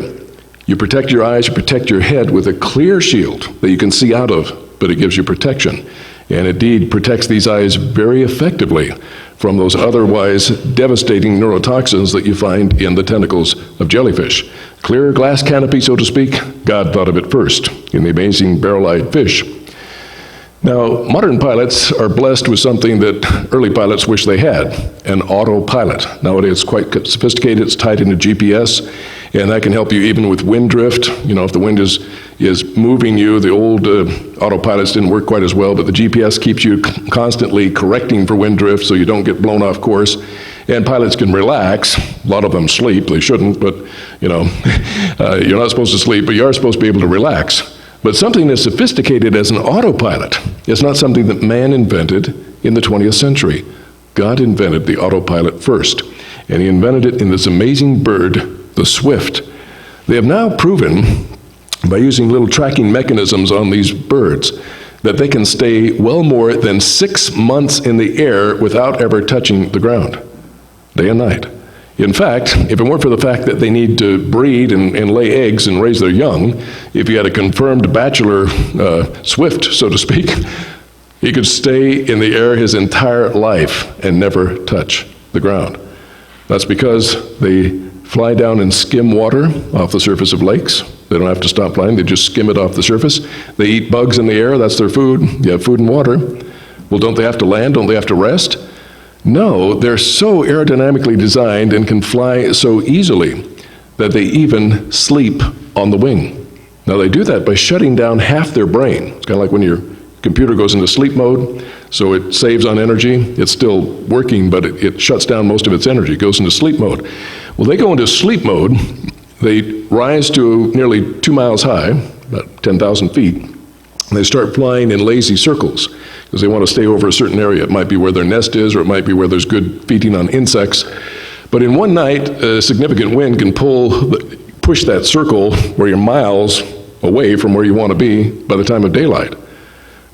You protect your eyes, you protect your head with a clear shield that you can see out of, but it gives you protection. And indeed protects these eyes very effectively from those otherwise devastating neurotoxins that you find in the tentacles of jellyfish. Clear glass canopy, so to speak, God thought of it first in the amazing barrel-eyed fish. Now, modern pilots are blessed with something that early pilots wish they had, an autopilot. Nowadays, it's quite sophisticated. It's tied into GPS, and that can help you even with wind drift. You know, if the wind is moving you, the old autopilots didn't work quite as well, but the GPS keeps you constantly correcting for wind drift so you don't get blown off course. And pilots can relax. A lot of them sleep. They shouldn't, but, you know, you're not supposed to sleep, but you are supposed to be able to relax. But something as sophisticated as an autopilot is not something that man invented in the 20th century. God invented the autopilot first, and he invented it in this amazing bird, the swift. They have now proven, by using little tracking mechanisms on these birds, that they can stay well more than 6 months in the air without ever touching the ground, day and night. In fact, if it weren't for the fact that they need to breed and lay eggs and raise their young, if you had a confirmed bachelor swift, so to speak, he could stay in the air his entire life and never touch the ground. That's because they fly down and skim water off the surface of lakes. They don't have to stop flying, they just skim it off the surface. They eat bugs in the air, that's their food. You have food and water. Well, don't they have to land? Don't they have to rest? No, they're so aerodynamically designed and can fly so easily that they even sleep on the wing. Now they do that by shutting down half their brain. It's kind of like when your computer goes into sleep mode, so it saves on energy. It's still working, but it shuts down most of its energy. It goes into sleep mode. Well, they go into sleep mode. They rise to nearly 2 miles high, about 10,000 feet, and they start flying in lazy circles because they want to stay over a certain area. It might be where their nest is, or it might be where there's good feeding on insects. But in one night, a significant wind can push that circle where you're miles away from where you want to be by the time of daylight.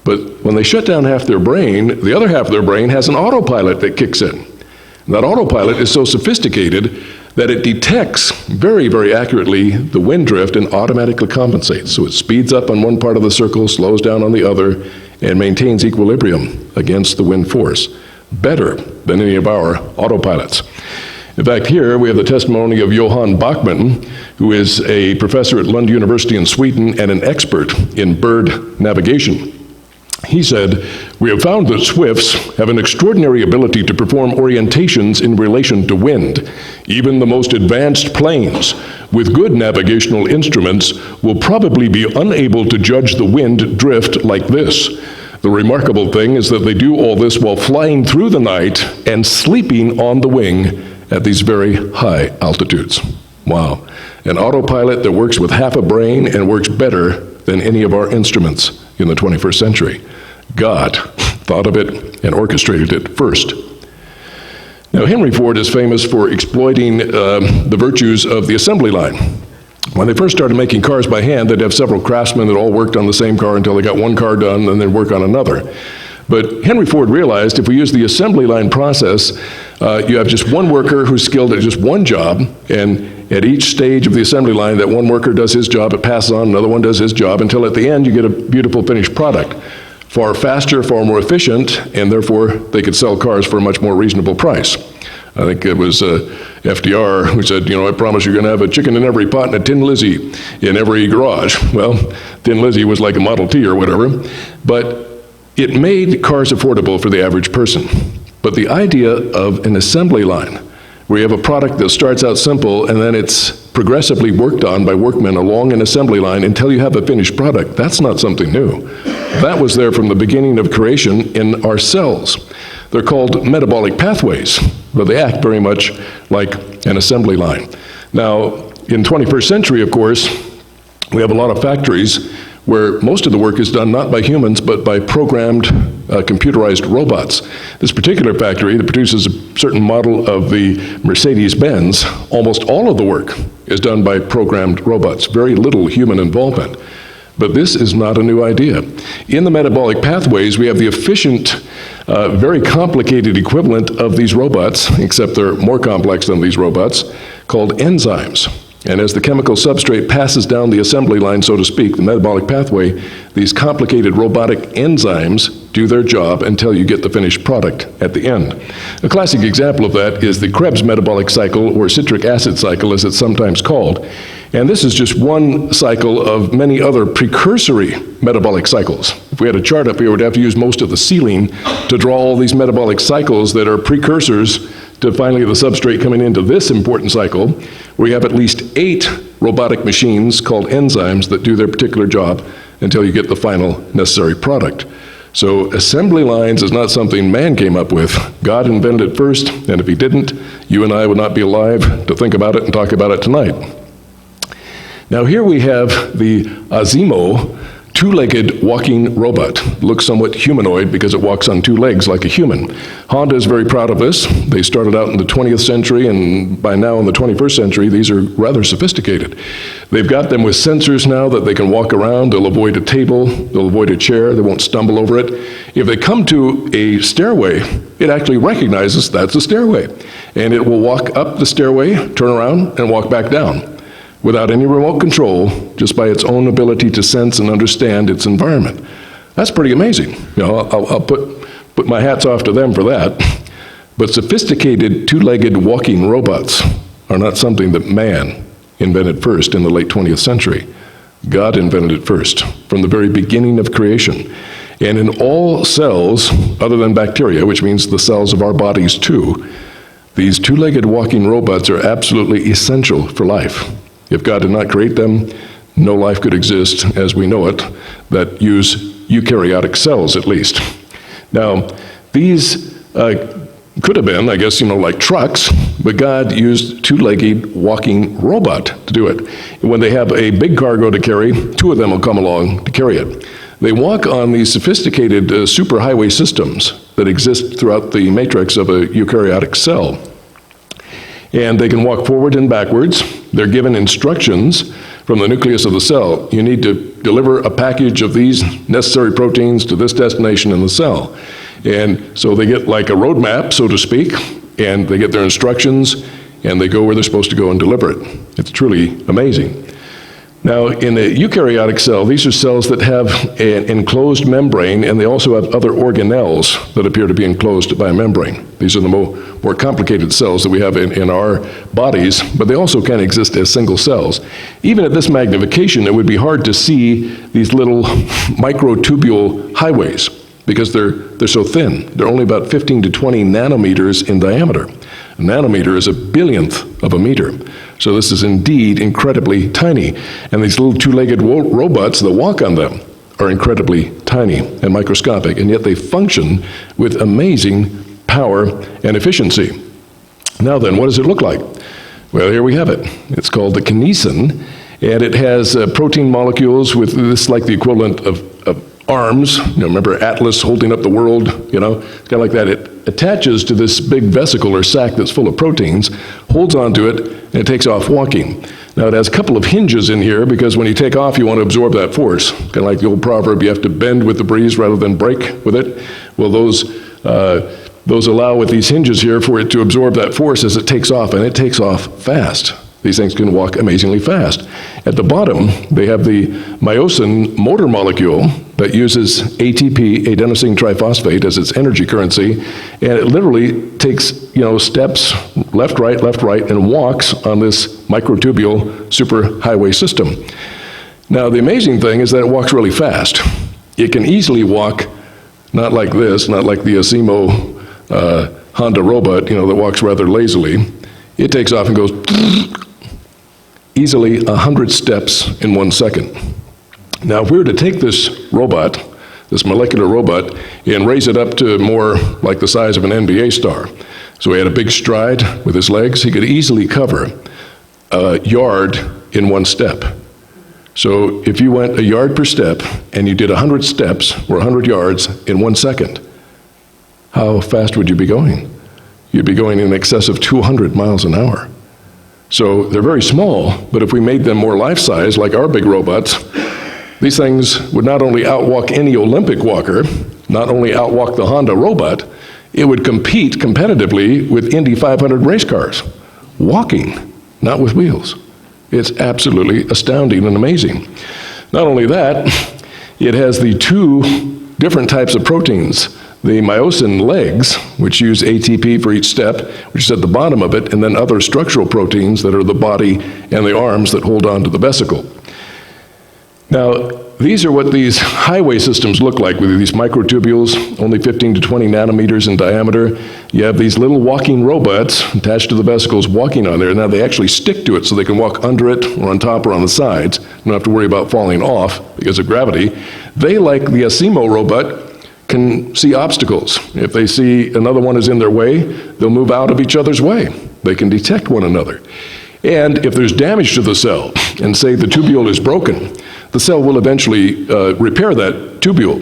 But when they shut down half their brain, the other half of their brain has an autopilot that kicks in. And that autopilot is so sophisticated that it detects very, very accurately the wind drift and automatically compensates. So it speeds up on one part of the circle, slows down on the other, and maintains equilibrium against the wind force, better than any of our autopilots. In fact, here we have the testimony of Johann Bachmann, who is a professor at Lund University in Sweden and an expert in bird navigation. He said, "We have found that swifts have an extraordinary ability to perform orientations in relation to wind. Even the most advanced planes with good navigational instruments will probably be unable to judge the wind drift like this. The remarkable thing is that they do all this while flying through the night and sleeping on the wing at these very high altitudes." Wow. An autopilot that works with half a brain and works better than any of our instruments in the 21st century. God thought of it and orchestrated it first. Now, Henry Ford is famous for exploiting the virtues of the assembly line. When they first started making cars by hand, they'd have several craftsmen that all worked on the same car until they got one car done, and then work on another. But Henry Ford realized if we use the assembly line process, you have just one worker who's skilled at just one job, and at each stage of the assembly line, that one worker does his job, it passes on, another one does his job, until at the end you get a beautiful finished product. Far faster, far more efficient, and therefore they could sell cars for a much more reasonable price. I think it was FDR who said, I promise you're going to have a chicken in every pot and a Tin Lizzie in every garage. Well, Tin Lizzie was like a Model T or whatever, but it made cars affordable for the average person. But the idea of an assembly line, where you have a product that starts out simple and then it's progressively worked on by workmen along an assembly line until you have a finished product, that's not something new. That was there from the beginning of creation in our cells. They're called metabolic pathways, but they act very much like an assembly line. Now, in 21st century, of course, we have a lot of factories where most of the work is done not by humans, but by programmed, computerized robots. This particular factory that produces a certain model of the Mercedes-Benz, almost all of the work is done by programmed robots, very little human involvement. But this is not a new idea. In the metabolic pathways, we have the efficient, very complicated equivalent of these robots, except they're more complex than these robots, called enzymes. And as the chemical substrate passes down the assembly line, so to speak, the metabolic pathway, these complicated robotic enzymes do their job until you get the finished product at the end. A classic example of that is the Krebs metabolic cycle, or citric acid cycle as it's sometimes called. And this is just one cycle of many other precursory metabolic cycles. If we had a chart up here, we'd have to use most of the ceiling to draw all these metabolic cycles that are precursors to finally the substrate coming into this important cycle, where you have at least 8 robotic machines called enzymes that do their particular job until you get the final necessary product. So assembly lines is not something man came up with. God invented it first, and if he didn't, you and I would not be alive to think about it and talk about it tonight. Now here we have the Azimo two-legged walking robot. Looks somewhat humanoid because it walks on 2 legs like a human. Honda is very proud of this. They started out in the 20th century, and by now in the 21st century, these are rather sophisticated. They've got them with sensors now that they can walk around. They'll avoid a table, they'll avoid a chair, they won't stumble over it. If they come to a stairway, it actually recognizes that's a stairway, and it will walk up the stairway, turn around, and walk back down, without any remote control, just by its own ability to sense and understand its environment. That's pretty amazing. You know, I'll put my hats off to them for that. But sophisticated two-legged walking robots are not something that man invented first in the late 20th century. God invented it first, from the very beginning of creation. And in all cells, other than bacteria, which means the cells of our bodies too, these two-legged walking robots are absolutely essential for life. If God did not create them, no life could exist as we know it, that use eukaryotic cells at least. Now, these could have been, I guess, like trucks, but God used two-legged walking robot to do it. When they have a big cargo to carry, 2 of them will come along to carry it. They walk on these sophisticated superhighway systems that exist throughout the matrix of a eukaryotic cell. And they can walk forward and backwards. They're given instructions from the nucleus of the cell. You need to deliver a package of these necessary proteins to this destination in the cell. And so they get like a roadmap, so to speak, and they get their instructions, and they go where they're supposed to go and deliver it. It's truly amazing. Now, in a eukaryotic cell, these are cells that have an enclosed membrane, and they also have other organelles that appear to be enclosed by a membrane. These are the more complicated cells that we have in our bodies, but they also can exist as single cells. Even at this magnification, it would be hard to see these little microtubule highways because they're so thin. They're only about 15 to 20 nanometers in diameter. A nanometer is a billionth of a meter. So this is indeed incredibly tiny. And these little two-legged robots that walk on them are incredibly tiny and microscopic, and yet they function with amazing power and efficiency. Now then, what does it look like? Well, here we have it. It's called the kinesin, and it has protein molecules with this, like the equivalent of arms. Remember Atlas holding up the world? It's kind of like that. It attaches to this big vesicle or sac that's full of proteins, holds onto it, and it takes off walking. Now, it has a couple of hinges in here because when you take off, you want to absorb that force. Kind of like the old proverb, you have to bend with the breeze rather than break with it. Well, those allow with these hinges here for it to absorb that force as it takes off, and it takes off fast. These things can walk amazingly fast. At the bottom, they have the myosin motor molecule that uses ATP, adenosine triphosphate, as its energy currency, and it literally takes, steps left, right, and walks on this microtubule superhighway system. Now, the amazing thing is that it walks really fast. It can easily walk, not like this, not like the Azimo Honda robot, that walks rather lazily. It takes off and goes easily 100 steps in 1 second. Now, if we were to take this robot, this molecular robot, and raise it up to more like the size of an NBA star, so he had a big stride with his legs, he could easily cover a yard in 1 step. So if you went a yard per step and you did 100 steps or 100 yards in 1 second, how fast would you be going? You'd be going in excess of 200 miles an hour. So they're very small, but if we made them more life-size, like our big robots, these things would not only outwalk any Olympic walker, not only outwalk the Honda robot, it would compete competitively with Indy 500 race cars, walking, not with wheels. It's absolutely astounding and amazing. Not only that, it has the 2 different types of proteins. The myosin legs, which use ATP for each step, which is at the bottom of it, and then other structural proteins that are the body and the arms that hold on to the vesicle. Now, these are what these highway systems look like with these microtubules, only 15 to 20 nanometers in diameter. You have these little walking robots attached to the vesicles walking on there. Now they actually stick to it so they can walk under it or on top or on the sides. You don't have to worry about falling off because of gravity. They, like the Asimo robot, can see obstacles. If they see another one is in their way, they'll move out of each other's way. They can detect one another. And if there's damage to the cell, and say the tubule is broken, the cell will eventually repair that tubule.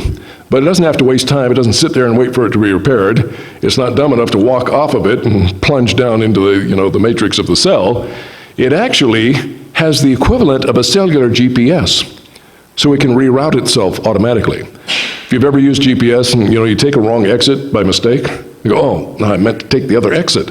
But it doesn't have to waste time. It doesn't sit there and wait for it to be repaired. It's not dumb enough to walk off of it and plunge down into the matrix of the cell. It actually has the equivalent of a cellular GPS, so it can reroute itself automatically. If you've ever used GPS and you take a wrong exit by mistake, you go, oh, no, I meant to take the other exit.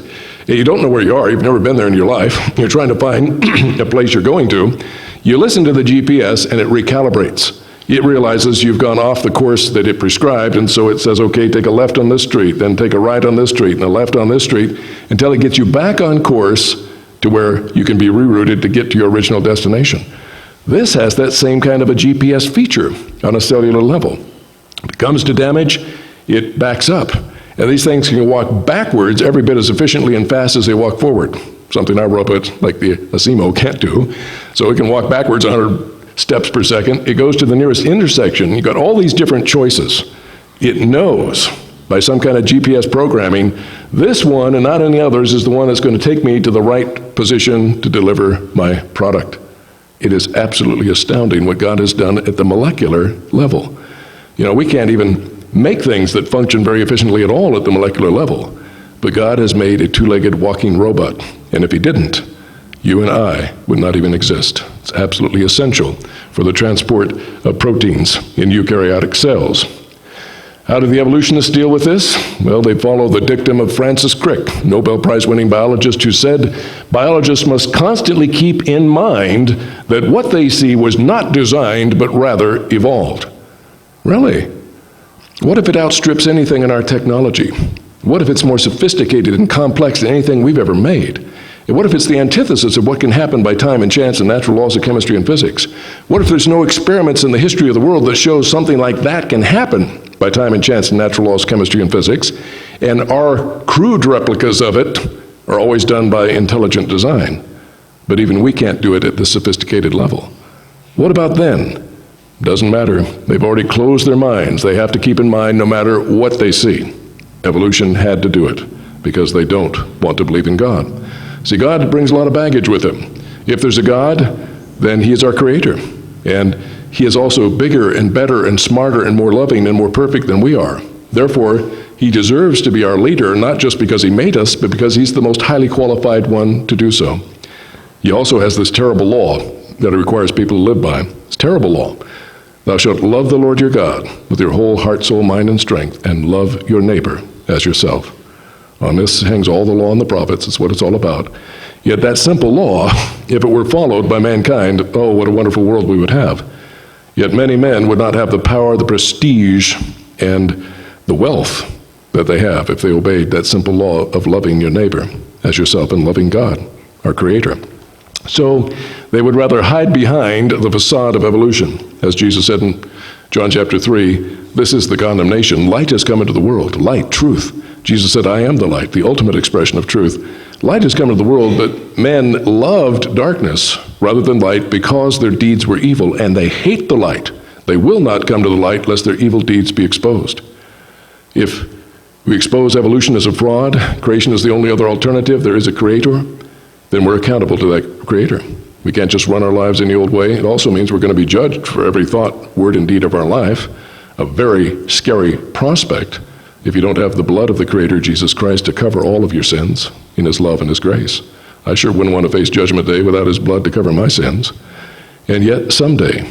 And you don't know where you are. You've never been there in your life. You're trying to find a place you're going to. You listen to the GPS and it recalibrates. It realizes you've gone off the course that it prescribed, and so it says, okay, take a left on this street, then take a right on this street, and a left on this street, until it gets you back on course to where you can be rerouted to get to your original destination. This has that same kind of a GPS feature on a cellular level. If it comes to damage, it backs up. And these things can walk backwards every bit as efficiently and fast as they walk forward, something our robot, like the Asimo, can't do. So it can walk backwards 100 steps per second. It goes to the nearest intersection. You've got all these different choices. It knows by some kind of GPS programming, this one and not any others is the one that's going to take me to the right position to deliver my product. It is absolutely astounding what God has done at the molecular level. We can't even make things that function very efficiently at all at the molecular level. But God has made a two-legged walking robot. And if he didn't, you and I would not even exist. It's absolutely essential for the transport of proteins in eukaryotic cells. How do the evolutionists deal with this? Well, they follow the dictum of Francis Crick, Nobel Prize-winning biologist, who said, biologists must constantly keep in mind that what they see was not designed, but rather evolved. Really? What if it outstrips anything in our technology? What if it's more sophisticated and complex than anything we've ever made? And what if it's the antithesis of what can happen by time and chance and natural laws of chemistry and physics? What if there's no experiments in the history of the world that shows something like that can happen by time and chance and natural laws of chemistry and physics, and our crude replicas of it are always done by intelligent design? But even we can't do it at this sophisticated level. What about then? Doesn't matter. They've already closed their minds. They have to keep in mind no matter what they see. Evolution had to do it because they don't want to believe in God. See, God brings a lot of baggage with him. If there's a God, then he is our creator. And he is also bigger and better and smarter and more loving and more perfect than we are. Therefore, he deserves to be our leader, not just because he made us, but because he's the most highly qualified one to do so. He also has this terrible law that it requires people to live by. It's a terrible law. Thou shalt love the Lord your God with your whole heart, soul, mind, and strength, and love your neighbor as yourself. On this hangs all the law and the prophets. It's what it's all about. Yet that simple law, if it were followed by mankind, oh, what a wonderful world we would have. Yet many men would not have the power, the prestige, and the wealth that they have if they obeyed that simple law of loving your neighbor as yourself and loving God, our Creator. So they would rather hide behind the facade of evolution. As Jesus said in John chapter 3, this is the condemnation. Light has come into the world. Light, truth. Jesus said, I am the light, the ultimate expression of truth. Light has come into the world, but men loved darkness rather than light because their deeds were evil, and they hate the light. They will not come to the light lest their evil deeds be exposed. If we expose evolution as a fraud, creation is the only other alternative, there is a creator, then we're accountable to that creator. We can't just run our lives in the old way. It also means we're going to be judged for every thought, word, and deed of our life. A very scary prospect if you don't have the blood of the Creator, Jesus Christ, to cover all of your sins in his love and his grace. I sure wouldn't want to face Judgment Day without his blood to cover my sins. And yet someday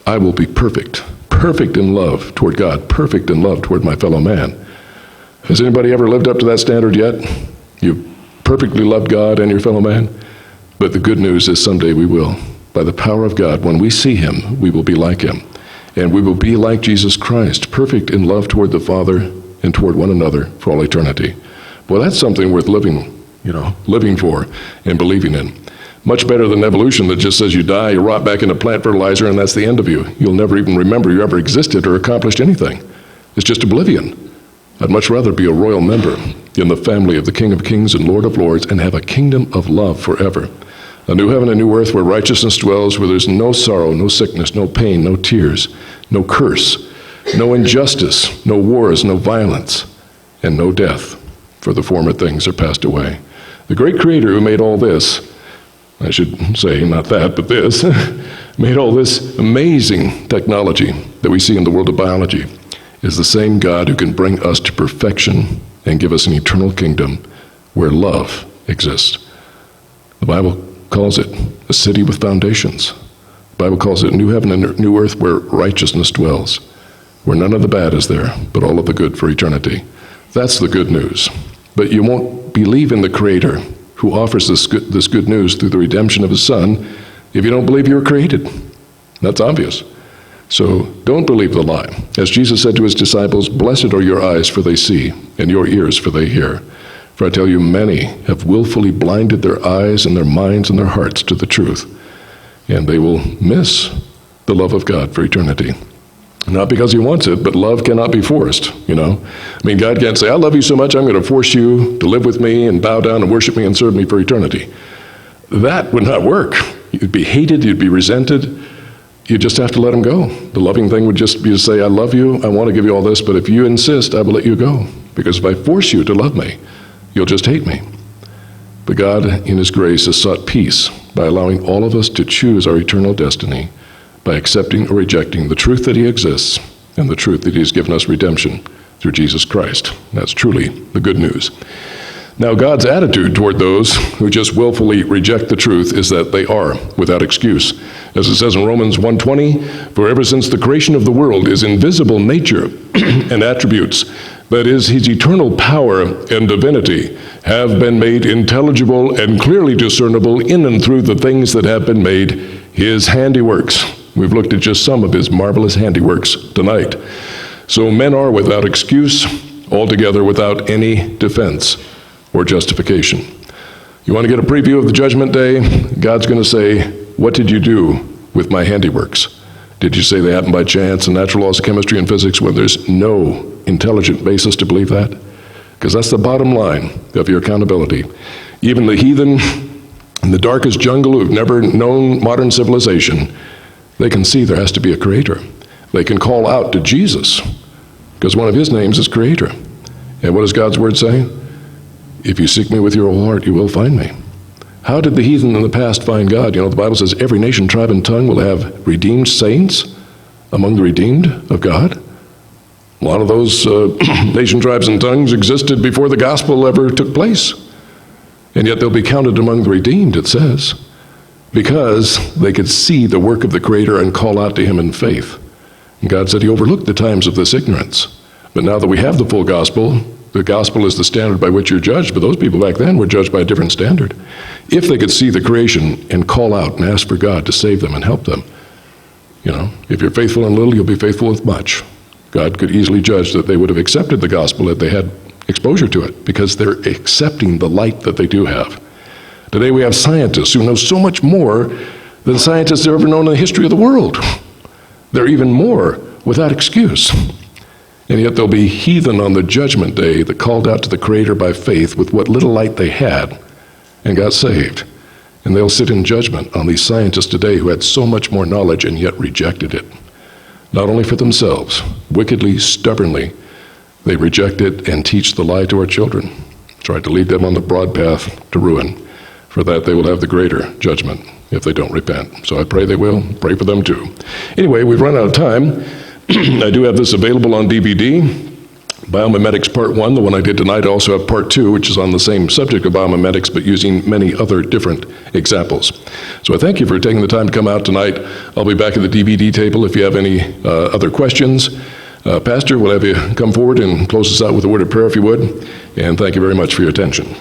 I will be perfect in love toward God, perfect in love toward my fellow man. Has anybody ever lived up to that standard yet? You've perfectly loved God and your fellow man? But the good news is someday we will. By the power of God, when we see him, we will be like him. And we will be like Jesus Christ, perfect in love toward the Father and toward one another for all eternity. Well, that's something worth living for and believing in. Much better than evolution that just says you die, you rot back into plant fertilizer, and that's the end of you. You'll never even remember you ever existed or accomplished anything. It's just oblivion. I'd much rather be a royal member in the family of the King of Kings and Lord of Lords and have a kingdom of love forever. A new heaven and new earth where righteousness dwells, where there's no sorrow, no sickness, no pain, no tears, no curse, no injustice, no wars, no violence, and no death, for the former things are passed away. The great Creator who made all this, I should say, not that, but this, made all this amazing technology that we see in the world of biology, is the same God who can bring us to perfection and give us an eternal kingdom where love exists. The Bible calls it a city with foundations. The Bible calls it a new heaven and new earth where righteousness dwells, where none of the bad is there, but all of the good for eternity. That's the good news. But you won't believe in the Creator who offers this good news through the redemption of His Son if you don't believe you were created. That's obvious. So don't believe the lie. As Jesus said to His disciples, "Blessed are your eyes, for they see, and your ears, for they hear. For I tell you, many have willfully blinded their eyes and their minds and their hearts to the truth, and they will miss the love of God for eternity." Not because He wants it, but love cannot be forced, I mean, God can't say, "I love you so much, I'm going to force you to live with me and bow down and worship me and serve me for eternity." That would not work. You'd be hated, you'd be resented. You just have to let Him go. The loving thing would just be to say, "I love you, I want to give you all this, but if you insist, I will let you go. Because if I force you to love me, you'll just hate me." But God, in His grace, has sought peace by allowing all of us to choose our eternal destiny by accepting or rejecting the truth that He exists and the truth that He has given us redemption through Jesus Christ. That's truly the good news. Now, God's attitude toward those who just willfully reject the truth is that they are without excuse. As it says in Romans 1:20, "For ever since the creation of the world, His invisible nature and attributes, that is, His eternal power and divinity, have been made intelligible and clearly discernible in and through the things that have been made, His handiworks." We've looked at just some of His marvelous handiworks tonight. So men are without excuse, altogether without any defense or justification. You want to get a preview of the judgment day? God's going to say, "What did you do with my handiworks? Did you say they happened by chance and natural laws of chemistry and physics when there's no intelligent basis to believe that?" Because that's the bottom line of your accountability. Even the heathen in the darkest jungle who've never known modern civilization, they can see there has to be a Creator. They can call out to Jesus because one of His names is Creator. And what does God's Word say? "If you seek me with your whole heart, you will find me." How did the heathen in the past find God? The Bible says every nation, tribe, and tongue will have redeemed saints among the redeemed of God. A lot of those nation, tribes, and tongues existed before the gospel ever took place. And yet they'll be counted among the redeemed, it says, because they could see the work of the Creator and call out to Him in faith. And God said He overlooked the times of this ignorance. But now that we have the full gospel, the gospel is the standard by which you're judged, but those people back then were judged by a different standard. If they could see the creation and call out and ask for God to save them and help them, if you're faithful in little, you'll be faithful with much. God could easily judge that they would have accepted the gospel if they had exposure to it, because they're accepting the light that they do have. Today we have scientists who know so much more than scientists have ever known in the history of the world. They're even more without excuse. And yet there'll be heathen on the judgment day that called out to the Creator by faith with what little light they had and got saved. And they'll sit in judgment on these scientists today who had so much more knowledge and yet rejected it. Not only for themselves, wickedly, stubbornly, they reject it and teach the lie to our children, try to lead them on the broad path to ruin. For that they will have the greater judgment if they don't repent. So I pray they will. Pray for them too. Anyway, we've run out of time. I do have this available on DVD. Biomimetics Part 1, the one I did tonight. I also have Part 2, which is on the same subject of biomimetics, but using many other different examples. So I thank you for taking the time to come out tonight. I'll be back at the DVD table if you have any other questions. Pastor, we'll have you come forward and close us out with a word of prayer if you would. And thank you very much for your attention.